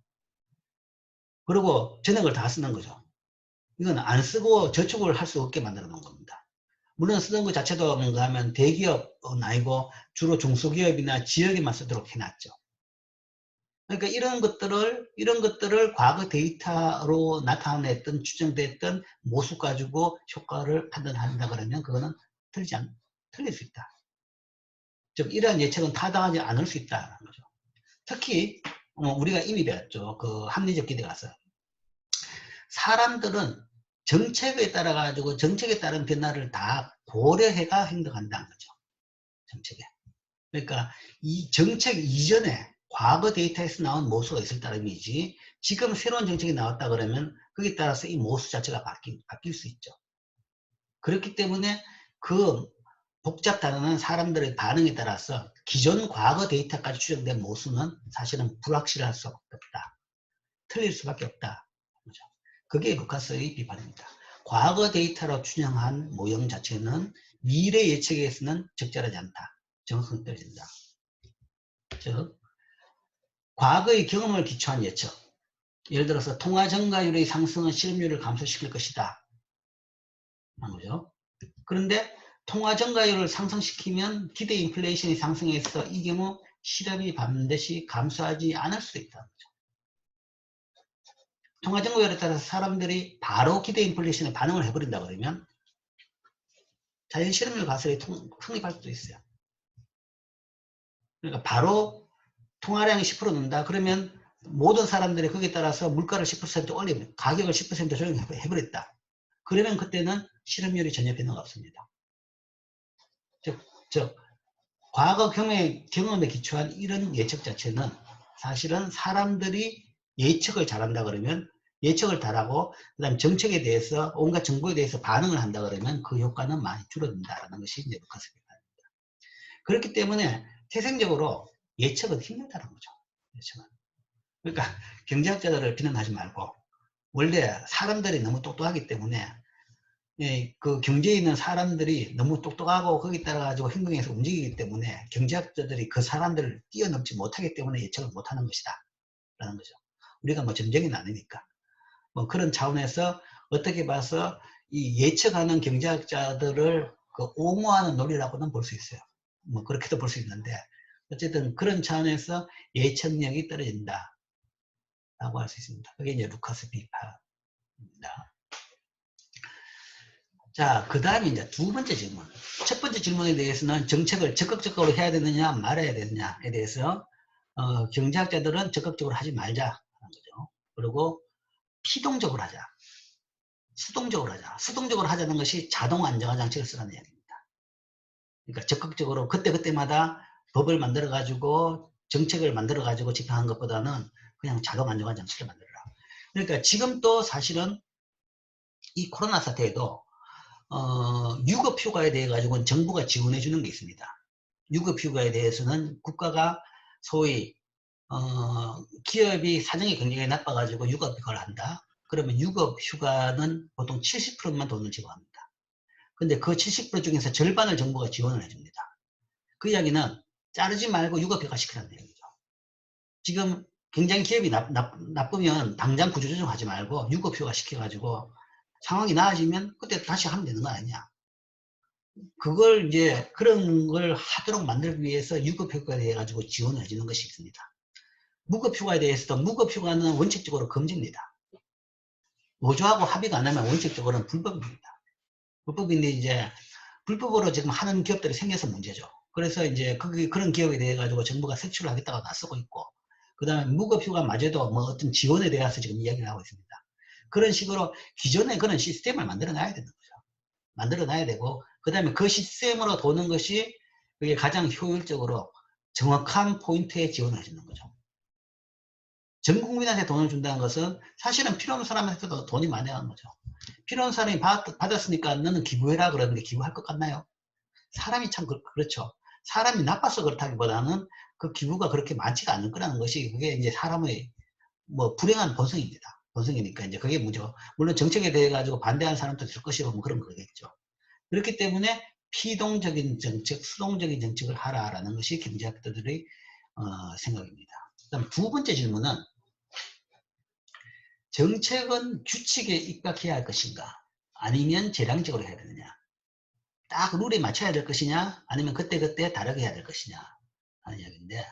그리고 전액을 다 쓰는 거죠. 이건 안 쓰고 저축을 할 수 없게 만들어 놓은 겁니다. 물론 쓰는 것 자체도 뭔가 하면 대기업은 아니고 주로 중소기업이나 지역에만 쓰도록 해놨죠. 그러니까 이런 것들을 과거 데이터로 나타냈던, 추정됐던 모수 가지고 효과를 판단한다 그러면 그거는 틀릴 수 있다. 즉, 이러한 예측은 타당하지 않을 수 있다는 거죠. 특히, 우리가 이미 배웠죠. 그 합리적 기대 가설. 사람들은 정책에 따른 변화를 다 고려해가 행동한다는 거죠. 정책에. 그러니까 이 정책 이전에 과거 데이터에서 나온 모수가 있을 따름이지, 지금 새로운 정책이 나왔다 그러면 거기에 따라서 이 모수 자체가 바뀔 수 있죠. 그렇기 때문에 그 복잡 단어는 사람들의 반응에 따라서 기존 과거 데이터까지 추정된 모수는 사실은 불확실할 수 없다. 틀릴 수밖에 없다. 그렇죠? 그게 루카스의 비판입니다. 과거 데이터로 추정한 모형 자체는 미래 예측에서는 적절하지 않다. 정확성이 떨어진다. 즉 과거의 경험을 기초한 예측. 예를 들어서 통화 증가율의 상승은 실업률을 감소시킬 것이다. 한 거죠. 그런데 통화 증가율을 상승시키면 기대 인플레이션이 상승해서 이 경우 실업이 반드시 감소하지 않을 수도 있다는 거죠. 통화 증가율에 따라서 사람들이 바로 기대 인플레이션에 반응을 해버린다 그러면 자연 실업률 가설이 성립할 수도 있어요. 그러니까 바로 통화량이 10% 는다 그러면 모든 사람들이 거기에 따라서 물가를 10% 올리면 가격을 10% 조정해버렸다. 그러면 그때는 실업률이 전혀 변화가 없습니다. 즉 과거 경험에 기초한 이런 예측 자체는 사실은 사람들이 예측을 잘한다 그러면 예측을 잘하고 그다음 정책에 대해서 온갖 정보에 대해서 반응을 한다 그러면 그 효과는 많이 줄어든다라는 것이 이제 루카스 비판입니다. 그렇기 때문에 태생적으로 예측은 힘들다는 거죠. 예측은. 그러니까 경제학자들을 비난하지 말고 원래 사람들이 너무 똑똑하기 때문에 그 경제에 있는 사람들이 너무 똑똑하고 거기에 따라 가지고 행동에서 움직이기 때문에 경제학자들이 그 사람들을 뛰어넘지 못하기 때문에 예측을 못하는 것이다 라는 거죠. 우리가 뭐 전쟁이 아니니까 뭐 그런 차원에서 어떻게 봐서 이 예측하는 경제학자들을 그 옹호하는 논리라고는 볼 수 있어요. 뭐 그렇게도 볼 수 있는데 어쨌든 그런 차원에서 예측력이 떨어진다 라고 할 수 있습니다. 그게 이제 루카스 비판입니다. 자, 그 다음에 이제 두 번째 질문. 첫 번째 질문에 대해서는 정책을 적극적으로 해야 되느냐 말아야 되느냐에 대해서 경제학자들은 적극적으로 하지 말자라는 거죠. 그리고 피동적으로 하자. 수동적으로 하자. 수동적으로 하자는 것이 자동 안정화 장치를 쓰라는 이야기입니다. 그러니까 적극적으로 그때그때마다 법을 만들어 가지고 정책을 만들어 가지고 집행하는 것보다는 그냥 자동 안정화 장치를 만들어라. 그러니까 지금 또 사실은 이 코로나 사태에도 유급 휴가에 대해 가지고는 정부가 지원해 주는 게 있습니다. 유급 휴가에 대해서는 국가가 소위 기업이 사정이 굉장히 나빠 가지고 유급 휴가를 한다. 그러면 유급 휴가는 보통 70%만 돈을 지원합니다. 근데 그 70% 중에서 절반을 정부가 지원을 해줍니다. 그 이야기는 자르지 말고 유급 휴가 시키라는 얘기죠. 지금 굉장히 기업이 나쁘면 당장 구조조정 하지 말고 유급 휴가 시켜가지고 상황이 나아지면 그때 다시 하면 되는 거 아니냐. 그걸 이제 그런 걸 하도록 만들기 위해서 유급휴가에 대해 가지고 지원을 해주는 것이 있습니다. 무급휴가에 대해서도 무급휴가는 원칙적으로 금지입니다. 노조하고 합의가 안 하면 원칙적으로는 불법입니다. 불법인데 이제 불법으로 지금 하는 기업들이 생겨서 문제죠. 그래서 이제 그런 기업에 대해 가지고 정부가 색출을 하겠다고 나서고 있고, 그 다음에 무급휴가마저도 뭐 어떤 지원에 대해서 지금 이야기를 하고 있습니다. 그런 식으로 기존에 그런 시스템을 만들어 놔야 되는 거죠. 만들어 놔야 되고, 그 다음에 그 시스템으로 도는 것이 그게 가장 효율적으로 정확한 포인트에 지원을 해주는 거죠. 전 국민한테 돈을 준다는 것은 사실은 필요한 사람한테도 돈이 많이 가는 거죠. 필요한 사람이 받았으니까 너는 기부해라 그러는데 기부할 것 같나요? 사람이 참 그렇죠. 사람이 나빠서 그렇다기보다는 그 기부가 그렇게 많지가 않을 거라는 것이 그게 이제 사람의 뭐 불행한 본성입니다. 본성이니까 이제 그게 문제고, 물론 정책에 대해 가지고 반대하는 사람도 있을 것이고 뭐 그런 거겠죠. 그렇기 때문에 피동적인 정책, 수동적인 정책을 하라라는 것이 경제학자들의 생각입니다. 그다음 두 번째 질문은 정책은 규칙에 입각해야 할 것인가 아니면 재량적으로 해야 되느냐, 딱 룰에 맞춰야 될 것이냐 아니면 그때그때 다르게 해야 될 것이냐 하는 이야기인데,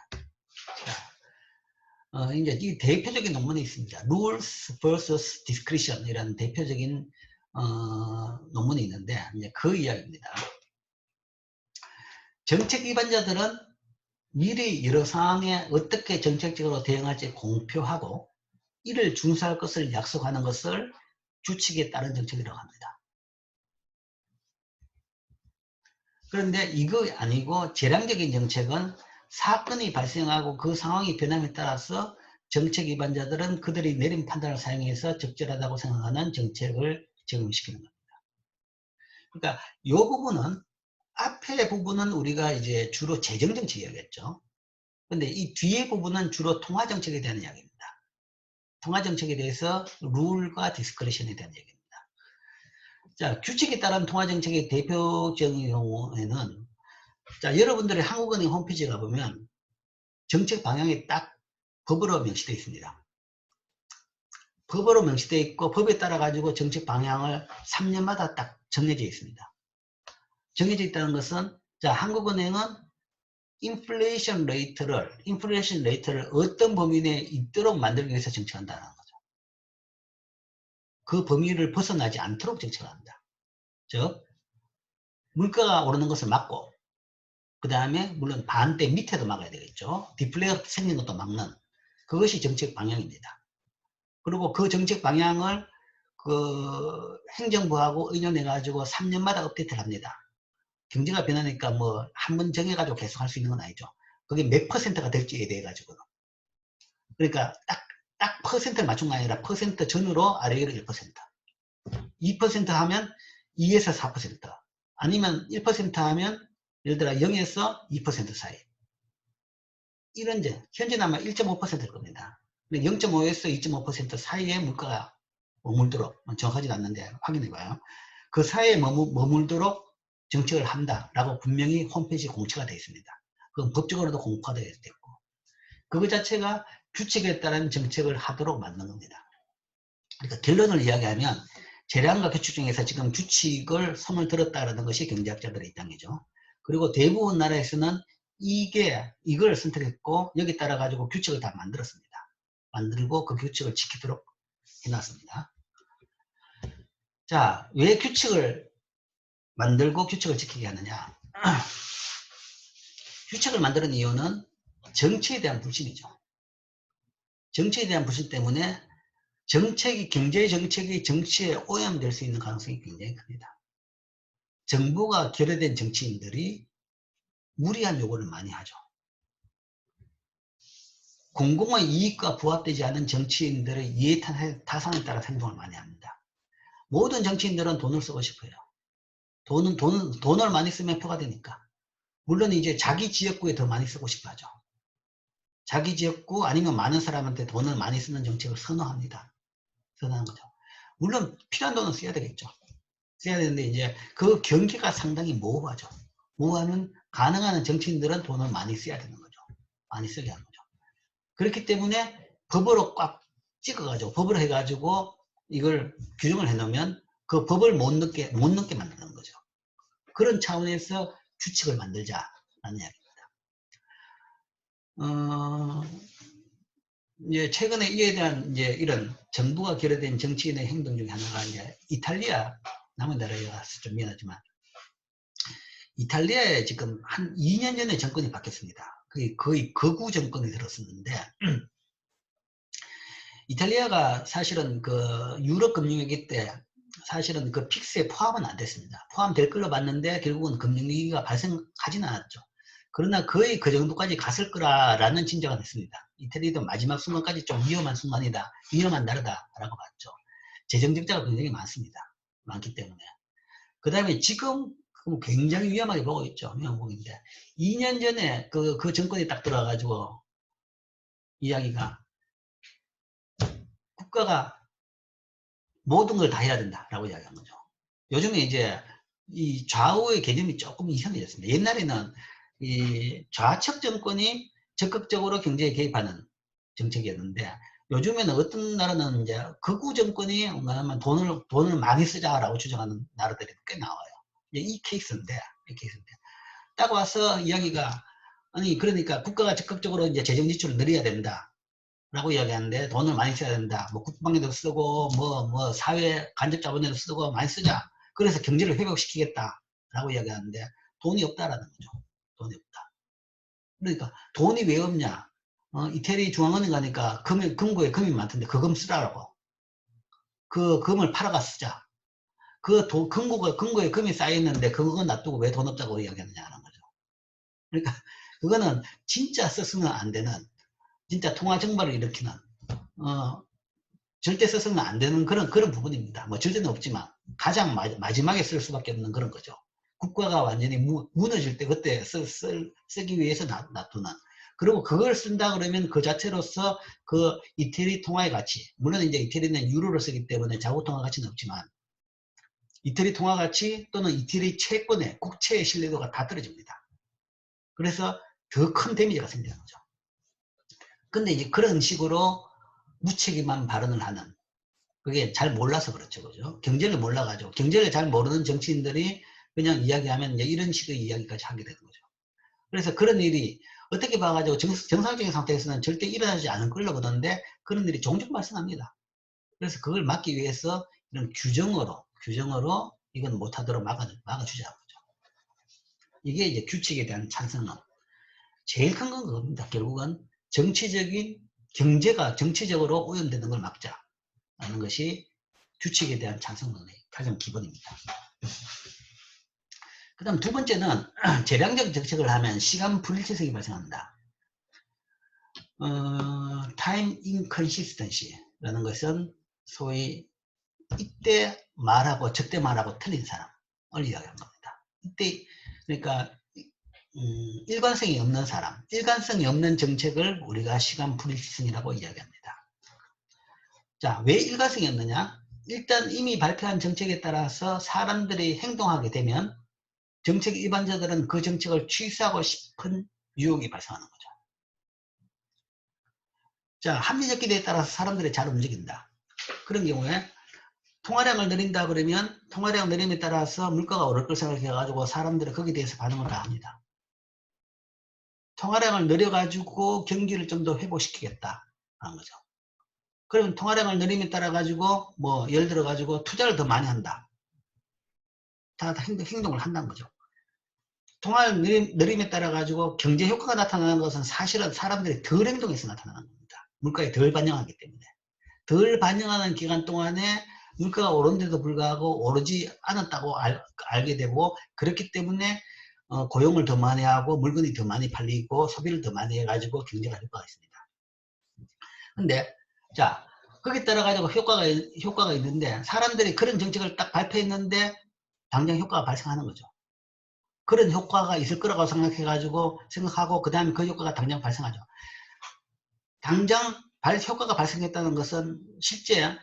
이제 이 대표적인 논문이 있습니다. Rules vs Discretion 이라는 대표적인 논문이 있는데 이제 그 이야기입니다. 정책 위반자들은 미리 여러 상황에 어떻게 정책적으로 대응할지 공표하고 이를 준수할 것을 약속하는 것을 규칙에 따른 정책이라고 합니다. 그런데 이거 아니고 재량적인 정책은 사건이 발생하고 그 상황이 변함에 따라서 정책 위반자들은 그들이 내린 판단을 사용해서 적절하다고 생각하는 정책을 적용시키는 겁니다. 그러니까 이 부분은 앞에 부분은 우리가 이제 주로 재정정책이었겠죠. 근데 이 뒤에 부분은 주로 통화정책에 대한 이야기입니다. 통화정책에 대해서 룰과 디스크레션에 대한 얘기입니다. 자, 규칙에 따른 통화정책의 대표적인 경우에는, 자, 여러분들이 한국은행 홈페이지에 가보면 정책 방향이 딱 법으로 명시되어 있습니다. 법으로 명시되어 있고 법에 따라 가지고 정책 방향을 3년마다 딱 정해져 있습니다. 정해져 있다는 것은, 자, 한국은행은 인플레이션 레이트를 어떤 범위 내에 있도록 만들기 위해서 정책한다는 거죠. 그 범위를 벗어나지 않도록 정책을 한다. 즉, 물가가 오르는 것을 막고, 그 다음에 물론 반대 밑에도 막아야 되겠죠. 디플레가 생긴 것도 막는, 그것이 정책 방향입니다. 그리고 그 정책 방향을 행정부하고 의논해가지고 3년마다 업데이트를 합니다. 경제가 변하니까 뭐 한 번 정해가지고 계속 할 수 있는 건 아니죠. 그게 몇 퍼센트가 될지에 대해 가지고는. 그러니까 딱 퍼센트를 맞춘 거 아니라 퍼센트 전후로 아래로 1%. 2% 하면 2에서 4%. 아니면 1% 하면 예를 들어 0에서 2% 사이. 이런 현재는 아마 1.5%일 겁니다. 0.5에서 2.5% 사이에 물가가 머물도록, 정확하지는 않는데 확인해봐요. 그 사이에 머물도록 정책을 한다라고 분명히 홈페이지에 공표가 되어 있습니다. 그건 법적으로도 공표되어 있고, 그거 자체가 규칙에 따른 정책을 하도록 만든 겁니다. 그러니까 결론을 이야기하면 재량과 규칙 중에서 지금 규칙을 손을 들었다는 것이 경제학자들의 입장이죠. 그리고 대부분 나라에서는 이걸 선택했고 여기 따라 가지고 규칙을 다 만들었습니다. 만들고 그 규칙을 지키도록 해놨습니다. 자, 왜 규칙을 만들고 규칙을 지키게 하느냐? 규칙을 만드는 이유는 정치에 대한 불신이죠. 정치에 대한 불신 때문에 경제 정책이 정치에 오염될 수 있는 가능성이 굉장히 큽니다. 정부가 결여된 정치인들이 무리한 요구를 많이 하죠. 공공의 이익과 부합되지 않은 정치인들의 이해타산에 따라 행동을 많이 합니다. 모든 정치인들은 돈을 쓰고 싶어요. 돈을 많이 쓰면 표가 되니까. 물론 이제 자기 지역구에 더 많이 쓰고 싶어 하죠. 자기 지역구 아니면 많은 사람한테 돈을 많이 쓰는 정책을 선호합니다. 선호하는 거죠. 물론 필요한 돈은 써야 되겠죠. 써야 되는데 이제 그 경계가 상당히 모호하죠. 모호하면 가능한 정치인들은 돈을 많이 써야 되는 거죠. 많이 쓰게 하는 거죠. 그렇기 때문에 법으로 꽉 찍어가지고 법으로 해가지고 이걸 규정을 해놓으면 그 법을 못 넘게 만드는 거죠. 그런 차원에서 규칙을 만들자라는 이야기입니다. 이제 최근에 이에 대한 이제 이런 정부가 결여된 정치인의 행동 중에 하나가 이제 이탈리아, 남은 나라에 가서 좀 미안하지만 이탈리아에 지금 한 2년 전에 정권이 바뀌었습니다. 거의 극우 정권이 들었었는데 이탈리아가 사실은 그 유럽 금융위기 때 사실은 그 픽스에 포함은 안 됐습니다. 포함될 걸로 봤는데 결국은 금융위기가 발생하지는 않았죠. 그러나 거의 그 정도까지 갔을 거라는 짐작은 했습니다. 이태리도 마지막 순간까지 좀 위험한 순간이다. 위험한 나라다라고 봤죠. 재정적자가 굉장히 많기 때문에. 그 다음에 지금 굉장히 위험하게 보고 있죠. 위험하게. 2년 전에 그 정권이 딱 들어와가지고 이야기가 국가가 모든 걸 다 해야 된다라고 이야기한 거죠. 요즘에 이제 이 좌우의 개념이 조금 이상해졌습니다. 옛날에는 이 좌측 정권이 적극적으로 경제에 개입하는 정책이었는데 요즘에는 어떤 나라는 이제 극우 정권이 뭐냐면 돈을 많이 쓰자라고 주장하는 나라들이 꽤 나와요. 이 케이스인데 딱 와서 이야기가 아니 그러니까 국가가 적극적으로 이제 재정 지출을 늘려야 된다. 라고 이야기하는데 돈을 많이 써야 된다. 뭐 국방에도 쓰고 뭐 사회 간접 자본에도 쓰고 많이 쓰자. 그래서 경제를 회복시키겠다. 라고 이야기하는데 돈이 없다라는 거죠. 돈이 없다. 그러니까 돈이 왜 없냐? 이태리 중앙은행 가니까 금고에 금이 많던데 그 금 쓰라고. 그 금을 팔아가 쓰자. 금고에 금이 쌓여있는데 그거 놔두고 왜 돈 없다고 이야기하느냐는 거죠. 그러니까 그거는 진짜 썼으면 안 되는 진짜 통화 정발을 일으키는 절대 써서는 안 되는 그런 부분입니다. 뭐 절대는 없지만 가장 마지막에 쓸 수밖에 없는 그런 거죠. 국가가 완전히 무너질 때 그때 쓰기 위해서 놔두는 그리고 그걸 쓴다 그러면 그 자체로서 그 이태리 통화의 가치, 물론 이제 이태리는 유로를 쓰기 때문에 자국 통화 가치는 없지만 이태리 통화 가치 또는 이태리 채권의 국채의 신뢰도가 다 떨어집니다. 그래서 더 큰 데미지가 생기는 거죠. 근데 이제 그런 식으로 무책임한 발언을 하는, 그게 잘 몰라서 그렇죠. 그죠? 경제를 몰라가지고, 경제를 잘 모르는 정치인들이 그냥 이야기하면 이제 이런 식의 이야기까지 하게 되는 거죠. 그래서 그런 일이 어떻게 봐가지고 정상적인 상태에서는 절대 일어나지 않을 걸로 보던데 그런 일이 종종 발생합니다. 그래서 그걸 막기 위해서 이런 규정으로 이건 못하도록 막아주자는 거죠. 이게 이제 규칙에 대한 찬성은 제일 큰 건 그겁니다. 결국은 경제가 정치적으로 오염되는 걸 막자라는 것이 규칙에 대한 찬성론의 가장 기본입니다. 그 다음 두 번째는 재량적 정책을 하면 시간 불일치성이 발생합니다. time inconsistency라는 것은 소위 이때 말하고 저때 말하고 틀린 사람을 이야기하는 겁니다. 이때 그러니까 일관성이 없는 사람, 일관성이 없는 정책을 우리가 시간 불일치성이라고 이야기합니다. 자, 왜 일관성이 없느냐? 일단 이미 발표한 정책에 따라서 사람들이 행동하게 되면 정책 일반자들은 그 정책을 취소하고 싶은 유혹이 발생하는 거죠. 자, 합리적 기대에 따라서 사람들이 잘 움직인다. 그런 경우에 통화량을 늘린다 그러면 통화량 늘림에 따라서 물가가 오를 걸 생각해가지고 사람들은 거기에 대해서 반응을 다 합니다. 통화량을 늘려가지고 경기를 좀 더 회복시키겠다 하는 거죠. 그러면 통화량을 늘림에 따라 가지고 뭐 예를 들어 가지고 투자를 더 많이 한다. 다 행동을 한다는 거죠. 통화를 늘림에 따라 가지고 경제 효과가 나타나는 것은 사실은 사람들이 덜 행동해서 나타나는 겁니다. 물가에 덜 반영하기 때문에. 덜 반영하는 기간 동안에 물가가 오른데도 불구하고 오르지 않았다고 알게 되고, 그렇기 때문에 고용을 더 많이 하고 물건이 더 많이 팔리고 소비를 더 많이 해가지고 경제가 효과가 있습니다. 근데 자, 거기에 따라 가지고 효과가 있는데 사람들이 그런 정책을 딱 발표했는데 당장 효과가 발생하는 거죠. 그런 효과가 있을 거라고 생각하고 그 다음에 그 효과가 당장 발생하죠. 당장 효과가 발생했다는 것은 실제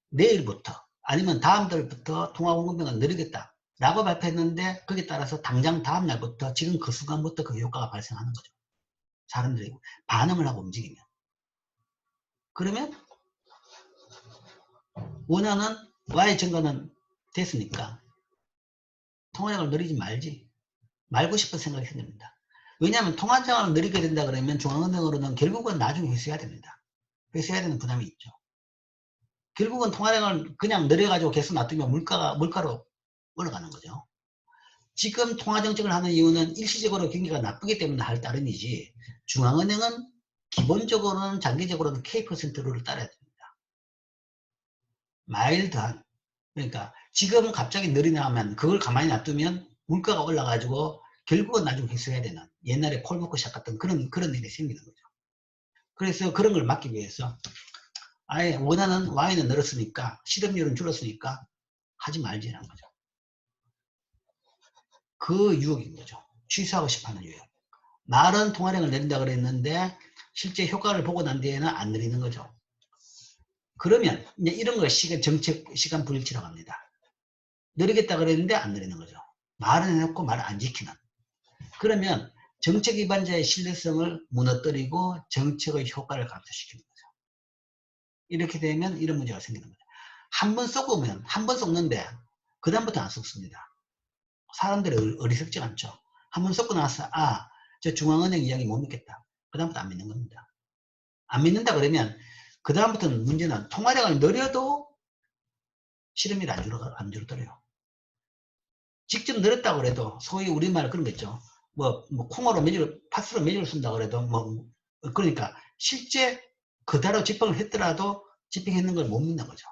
내일부터 아니면 다음 달부터 통화 공급량을 늘리겠다 라고 발표했는데 거기에 따라서 당장 다음 날부터 지금 그 순간부터 그 효과가 발생하는 거죠. 사람들이 반응을 하고 움직이면. 그러면 원하는 Y 증가는 됐으니까 통화량을 늘리지 말고 싶은 생각이 생깁니다. 왜냐하면 통화량을 늘리게 된다 그러면 중앙은행으로는 결국은 나중에 회수해야 됩니다. 회수해야 되는 부담이 있죠. 결국은 통화량을 그냥 늘려가지고 계속 놔두면 물가로 올라가는 거죠. 지금 통화정책을 하는 이유는 일시적으로 경기가 나쁘기 때문에 할 따름이지, 중앙은행은 기본적으로는 장기적으로는 K%를 따라야 됩니다. 마일드한, 그러니까 지금 갑자기 늘어나면 그걸 가만히 놔두면 물가가 올라가지고 결국은 나중에 회수해야 되는, 옛날에 콜 먹고 시작했던 그런 일이 생기는 거죠. 그래서 그런 걸 막기 위해서 아예 원하는 Y는 늘었으니까 실업률은 줄었으니까 하지 말지라는 거죠. 그 유혹인 거죠. 취소하고 싶어하는 유혹. 말은 통화량을 내린다 그랬는데 실제 효과를 보고 난 뒤에는 안 내리는 거죠. 그러면 이제 이런 걸 시간 불일치라고 합니다. 내리겠다 그랬는데 안 내리는 거죠. 말은 해놓고 말을 안 지키는. 그러면 정책 위반자의 신뢰성을 무너뜨리고 정책의 효과를 감소시키는 거죠. 이렇게 되면 이런 문제가 생기는 거죠. 한 번 쏘면 한 번 쏘는데 그 다음부터 안 쏘습니다. 사람들이 어리석지 않죠. 한 번 쏘고 나서 저 중앙은행 이야기 못 믿겠다. 그 다음부터 안 믿는 겁니다. 안 믿는다 그러면 그 다음부터는 문제는 통화량을 늘려도 실업률이 안 줄어들어요. 직접 늘었다고 그래도 소위 우리말 그런 거 있죠. 뭐 콩으로 파스로 매주를 쓴다고 그래도 그러니까 실제 그대로 집행을 했더라도 집행했는 걸 못 믿는 거죠.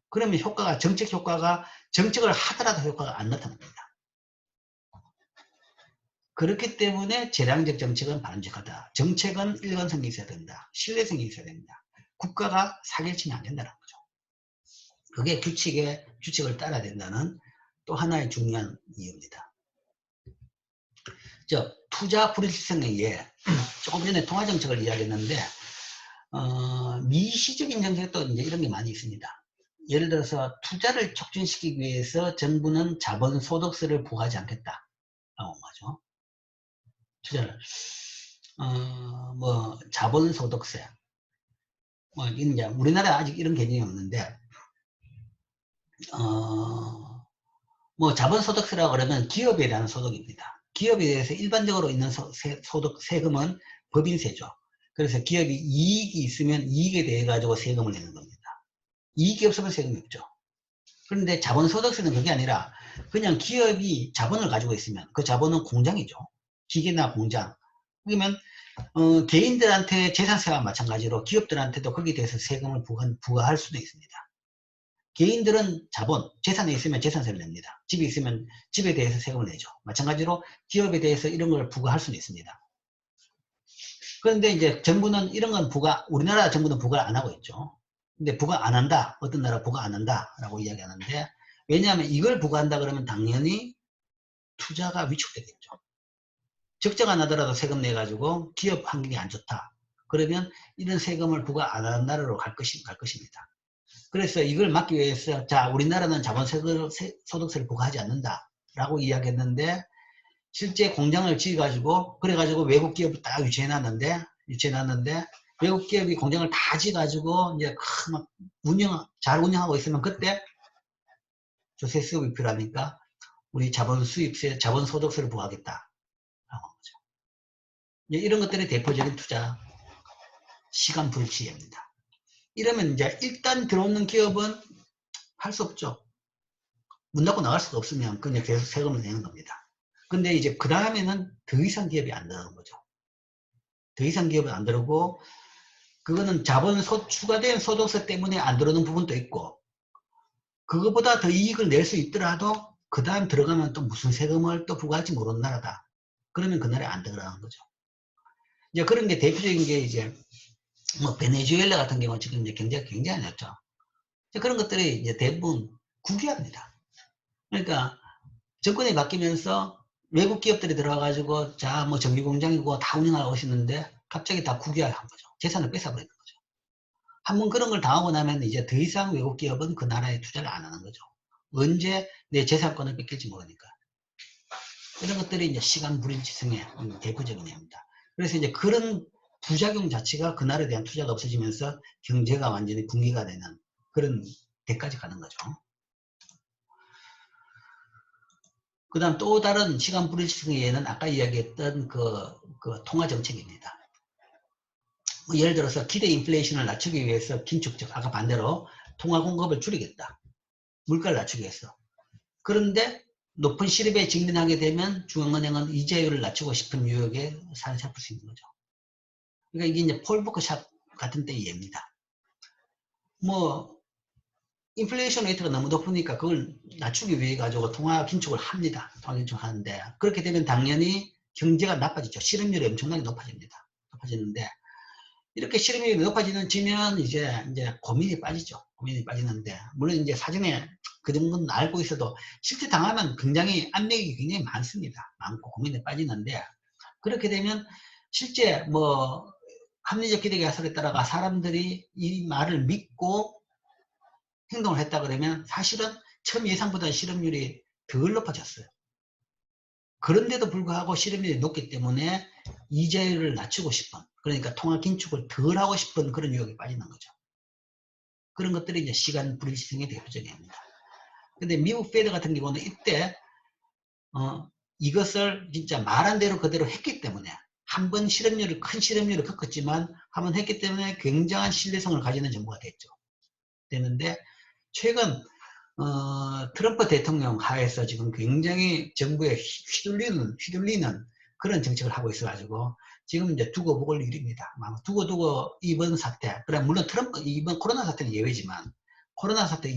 그러면 정책을 하더라도 효과가 안 나타납니다. 그렇기 때문에 재량적 정책은 바람직하다. 정책은 일관성이 있어야 된다. 신뢰성이 있어야 됩니다. 국가가 사기치면 안 된다는 거죠. 그게 규칙을 따라야 된다는 또 하나의 중요한 이유입니다. 투자 불일치성에 의해 조금 전에 통화정책을 이야기했는데 미시적인 정책도 이제 이런 게 많이 있습니다. 예를 들어서 투자를 촉진시키기 위해서 정부는 자본소득세를 부과하지 않겠다 라고 하죠. 투자를 뭐 자본소득세 이제 우리나라에 아직 이런 개념이 없는데 뭐 자본소득세라고 그러면 기업에 대한 소득입니다. 기업에 대해서 일반적으로 있는 세금은 법인세죠. 그래서 기업이 이익이 있으면 이익에 대해 가지고 세금을 내는 겁니다. 이익이 없으면 세금이 없죠. 그런데 자본소득세는 그게 아니라 그냥 기업이 자본을 가지고 있으면 그 자본은 공장이죠. 기계나 공장. 그러면 개인들한테 재산세와 마찬가지로 기업들한테도 거기에 대해서 세금을 부과할 수도 있습니다. 개인들은 자본, 재산이 있으면 재산세를 냅니다. 집이 있으면 집에 대해서 세금을 내죠. 마찬가지로 기업에 대해서 이런 걸 부과할 수는 있습니다. 그런데 이제 정부는 이런 건 우리나라 정부는 부과를 안 하고 있죠. 근데 부과 안 한다. 어떤 나라 부과 안 한다. 라고 이야기하는데, 왜냐하면 이걸 부과한다 그러면 당연히 투자가 위축되겠죠. 적정 안 하더라도 세금 내가지고 기업 환경이 안 좋다. 그러면 이런 세금을 부과 안 하는 나라로 갈 것입니다. 그래서 이걸 막기 위해서 우리나라는 자본소득세를 부과하지 않는다 라고 이야기했는데 실제 공장을 지어가지고 그래가지고 외국 기업을 딱 유치해놨는데 외국 기업이 공장을 다 지어가지고 이제 잘 운영하고 있으면 그때 조세 수입이 필요하니까 우리 자본소득세를 부과하겠다 라고 한 거죠. 이런 것들이 대표적인 투자 시간 불치입니다. 이러면 이제 일단 들어오는 기업은 할 수 없죠. 문 닫고 나갈 수도 없으면 그냥 계속 세금을 내는 겁니다. 근데 이제 그 다음에는 더 이상 기업이 안 들어오는 거죠. 더 이상 기업이 안 들어오고 그거는 추가된 소득세 때문에 안 들어오는 부분도 있고 그거보다 더 이익을 낼 수 있더라도 그 다음 들어가면 또 무슨 세금을 또 부과할지 모르는 나라다. 그러면 그 나라에 안 들어가는 거죠. 이제 그런 게 대표적인 게 이제 뭐 베네수엘라 같은 경우 지금 이제 경제가 굉장히 안 좋죠. 그런 것들이 이제 대부분 국유화입니다. 그러니까 정권이 바뀌면서 외국 기업들이 들어와가지고 뭐 전기공장이고 다 운영하고 있었는데 갑자기 다 국유화한 거죠. 재산을 뺏어버리는 거죠. 한번 그런 걸 당하고 나면 이제 더 이상 외국 기업은 그 나라에 투자를 안 하는 거죠. 언제 내 재산권을 뺏길지 모르니까. 이런 것들이 이제 시간 불일치성의 대표적인 예입니다. 그래서 이제 그런 부작용 자체가 그 나라에 대한 투자가 없어지면서 경제가 완전히 붕괴가 되는 그런 데까지 가는 거죠. 그 다음 또 다른 시간 불일치성의 예는 아까 이야기했던 그 통화정책입니다. 뭐 예를 들어서 기대 인플레이션을 낮추기 위해서 긴축적, 아까 반대로 통화 공급을 줄이겠다. 물가를 낮추기 위해서. 그런데 높은 실업에 직면하게 되면 중앙은행은 이자율을 낮추고 싶은 유혹에 사로잡힐 수 있는 거죠. 그러니까 이게 이제 폴 보커 샵 같은 때의 예입니다. 뭐 인플레이션 레이트가 너무 높으니까 그걸 낮추기 위해 가지고 통화 긴축을 합니다. 통화 긴축을 하는데 그렇게 되면 당연히 경제가 나빠지죠. 실업률이 엄청나게 높아집니다. 높아지는데 이렇게 실업률이 높아지면 이제 고민이 빠지죠. 고민이 빠지는데 물론 이제 사전에 그 정도는 알고 있어도 실제 당하면 굉장히 압력이 굉장히 많습니다. 많고 고민이 빠지는데 그렇게 되면 실제 뭐 합리적 기대 가설에 따라가 사람들이 이 말을 믿고 행동을 했다 그러면 사실은 처음 예상보다 실업률이 덜 높아졌어요. 그런데도 불구하고 실업률이 높기 때문에 이자율을 낮추고 싶은, 그러니까 통화 긴축을 덜 하고 싶은 그런 유혹에 빠지는 거죠. 그런 것들이 이제 시간 불일치성의 대표적입니다. 근데 미국 페드 같은 경우는 이때 이것을 진짜 말한 대로 그대로 했기 때문에 한 번 큰 실업률을 겪었지만 한 번 했기 때문에 굉장한 신뢰성을 가지는 정부가 됐는데 최근 트럼프 대통령 하에서 지금 굉장히 정부에 휘둘리는 그런 정책을 하고 있어가지고 지금 이제 두고 볼 일입니다. 두고 이번 사태, 그래 물론 이번 코로나 사태는 예외지만 코로나 사태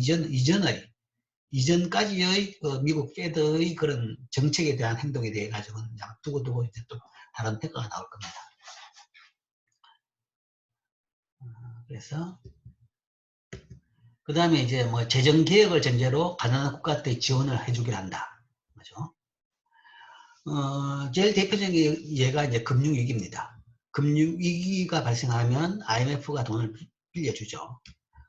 이전까지의 미국 페드의 그런 정책에 대한 행동에 대해 가지고는 두고 이제 또 다른 평가가 나올 겁니다. 그래서 그 다음에 이제 뭐 재정 개혁을 전제로 가난한 국가한테 지원을 해주기로 한다. 그죠? 제일 대표적인 예가 이제 금융위기입니다. 금융위기가 발생하면 IMF가 돈을 빌려주죠.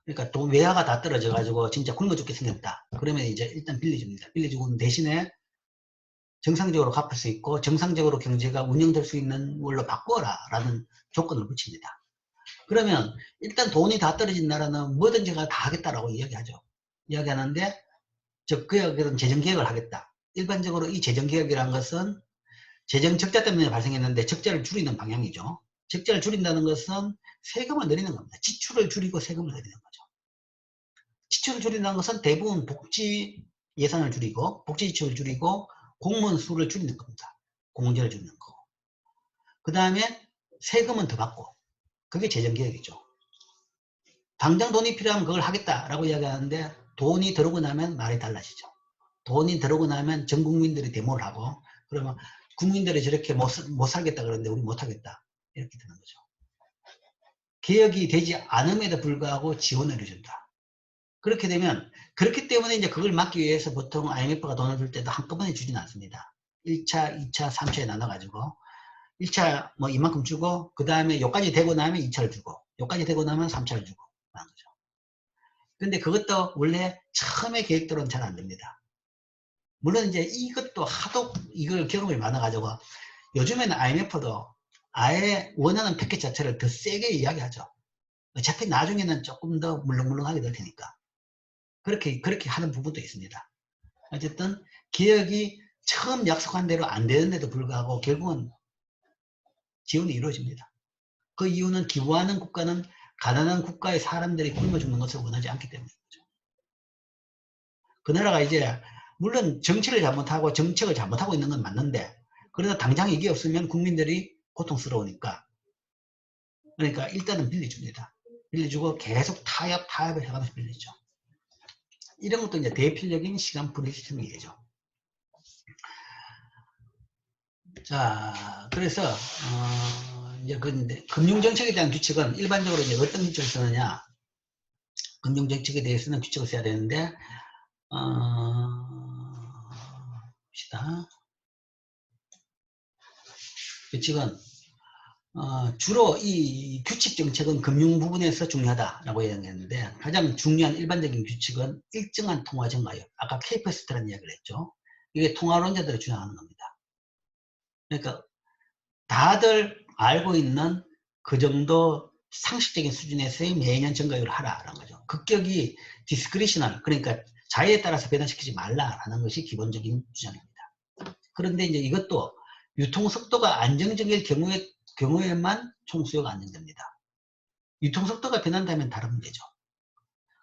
그러니까 돈 외화가 다 떨어져가지고 진짜 굶어 죽게 생겼다. 그러면 이제 일단 빌려줍니다. 빌려주고 대신에 정상적으로 갚을 수 있고 정상적으로 경제가 운영될 수 있는 걸로 바꿔라 라는 조건을 붙입니다. 그러면 일단 돈이 다 떨어진 나라는 뭐든지 다 하겠다라고 이야기하죠. 이야기하는데 그런 재정개혁을 하겠다. 일반적으로 이 재정개혁이라는 것은 재정 적자 때문에 발생했는데 적자를 줄이는 방향이죠. 적자를 줄인다는 것은 세금을 늘리는 겁니다. 지출을 줄이고 세금을 늘리는 거죠. 지출을 줄인다는 것은 대부분 복지 예산을 줄이고 복지 지출을 줄이고 공무원 수를 줄이는 겁니다. 공제를 줄이는 거. 그 다음에 세금은 더 받고 그게 재정개혁이죠. 당장 돈이 필요하면 그걸 하겠다라고 이야기하는데 돈이 들어오고 나면 말이 달라지죠. 돈이 들어오고 나면 전 국민들이 데모를 하고 그러면 국민들이 저렇게 못 살겠다 그러는데 우리 못 하겠다 이렇게 되는 거죠. 개혁이 되지 않음에도 불구하고 지원을 해준다. 그렇게 되면 그렇기 때문에 이제 그걸 막기 위해서 보통 IMF가 돈을 줄 때도 한꺼번에 주지는 않습니다. 1차, 2차, 3차에 나눠가지고 1차 뭐 이만큼 주고 그 다음에 요까지 되고 나면 2차를 주고 요까지 되고 나면 3차를 주고 하는 거죠. 근데 그것도 원래 처음에 계획대로는 잘 안 됩니다. 물론 이제 이것도 하도 이걸 경험이 많아가지고 요즘에는 IMF도 아예 원하는 패키지 자체를 더 세게 이야기하죠. 어차피 나중에는 조금 더 물렁물렁하게 될 테니까. 그렇게 하는 부분도 있습니다. 어쨌든 개혁이 처음 약속한 대로 안 되는데도 불구하고 결국은 지원이 이루어집니다. 그 이유는 기부하는 국가는 가난한 국가의 사람들이 굶어 죽는 것을 원하지 않기 때문이죠. 그 나라가 이제 물론 정치를 잘못하고 정책을 잘못하고 있는 건 맞는데 그러나 당장 이게 없으면 국민들이 고통스러우니까 그러니까 일단은 빌려줍니다. 빌려주고 계속 타협을 해가면서 빌리죠. 이런 것도 이제 대표적인 시간풀이 시스템이죠. 자, 그래서 이제 금융정책에 대한 규칙은 일반적으로 이제 어떤 규칙을 쓰느냐? 금융정책에 대해서는 규칙을 써야 되는데 봅시다. 규칙은 주로 이 규칙 정책은 금융 부분에서 중요하다라고 이야기했는데 가장 중요한 일반적인 규칙은 일정한 통화 증가율. 아까 K패스트라는 이야기를 했죠. 이게 통화론자들이 주장하는 겁니다. 그러니까 다들 알고 있는 그 정도 상식적인 수준에서의 매년 증가율을 하라라는 거죠. 급격이 디스크리셔널 그러니까 자유에 따라서 배당시키지 말라라는 것이 기본적인 주장입니다. 그런데 이제 이것도 유통속도가 안정적일 경우에만 총수요가 안정됩니다. 유통속도가 변한다면 다른 문제죠.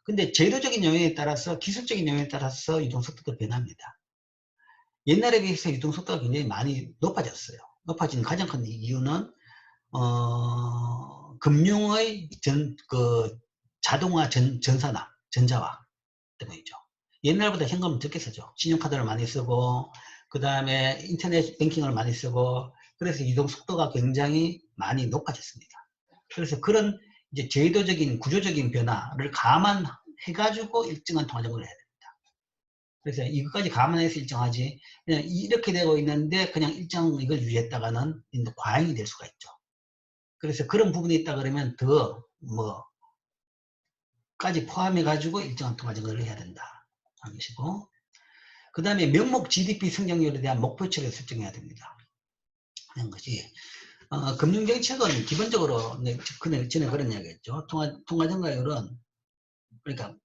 근데 제도적인 영역에 따라서 기술적인 영역에 따라서 유통속도도 변합니다. 옛날에 비해서 유통속도가 굉장히 많이 높아졌어요. 높아진 가장 큰 이유는 금융의 자동화 전산화 전자화 때문이죠. 옛날보다 현금을 적게 쓰죠. 신용카드를 많이 쓰고 그 다음에 인터넷 뱅킹을 많이 쓰고 그래서 이동 속도가 굉장히 많이 높아졌습니다. 그래서 그런 이제 제도적인 구조적인 변화를 감안해가지고 일정한 통화정을 해야 됩니다. 그래서 이것까지 감안해서 일정하지 그냥 이렇게 되고 있는데 그냥 일정 이걸 유지했다가는 과잉이 될 수가 있죠. 그래서 그런 부분이 있다 그러면 더 까지 포함해 가지고 일정한 통화정을 해야 된다 하는 것이고 그 다음에 명목 GDP 성장률에 대한 목표치를 설정해야 됩니다. 하는 것이 금융정책은 기본적으로 전에 그런 이야기 했죠. 통화증가율은 그러니까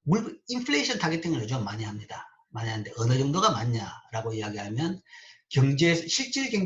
인플레이션 타겟팅을 요즘 많이 합니다. 많이 하는데 어느 정도가 맞냐라고 이야기하면 실질 경제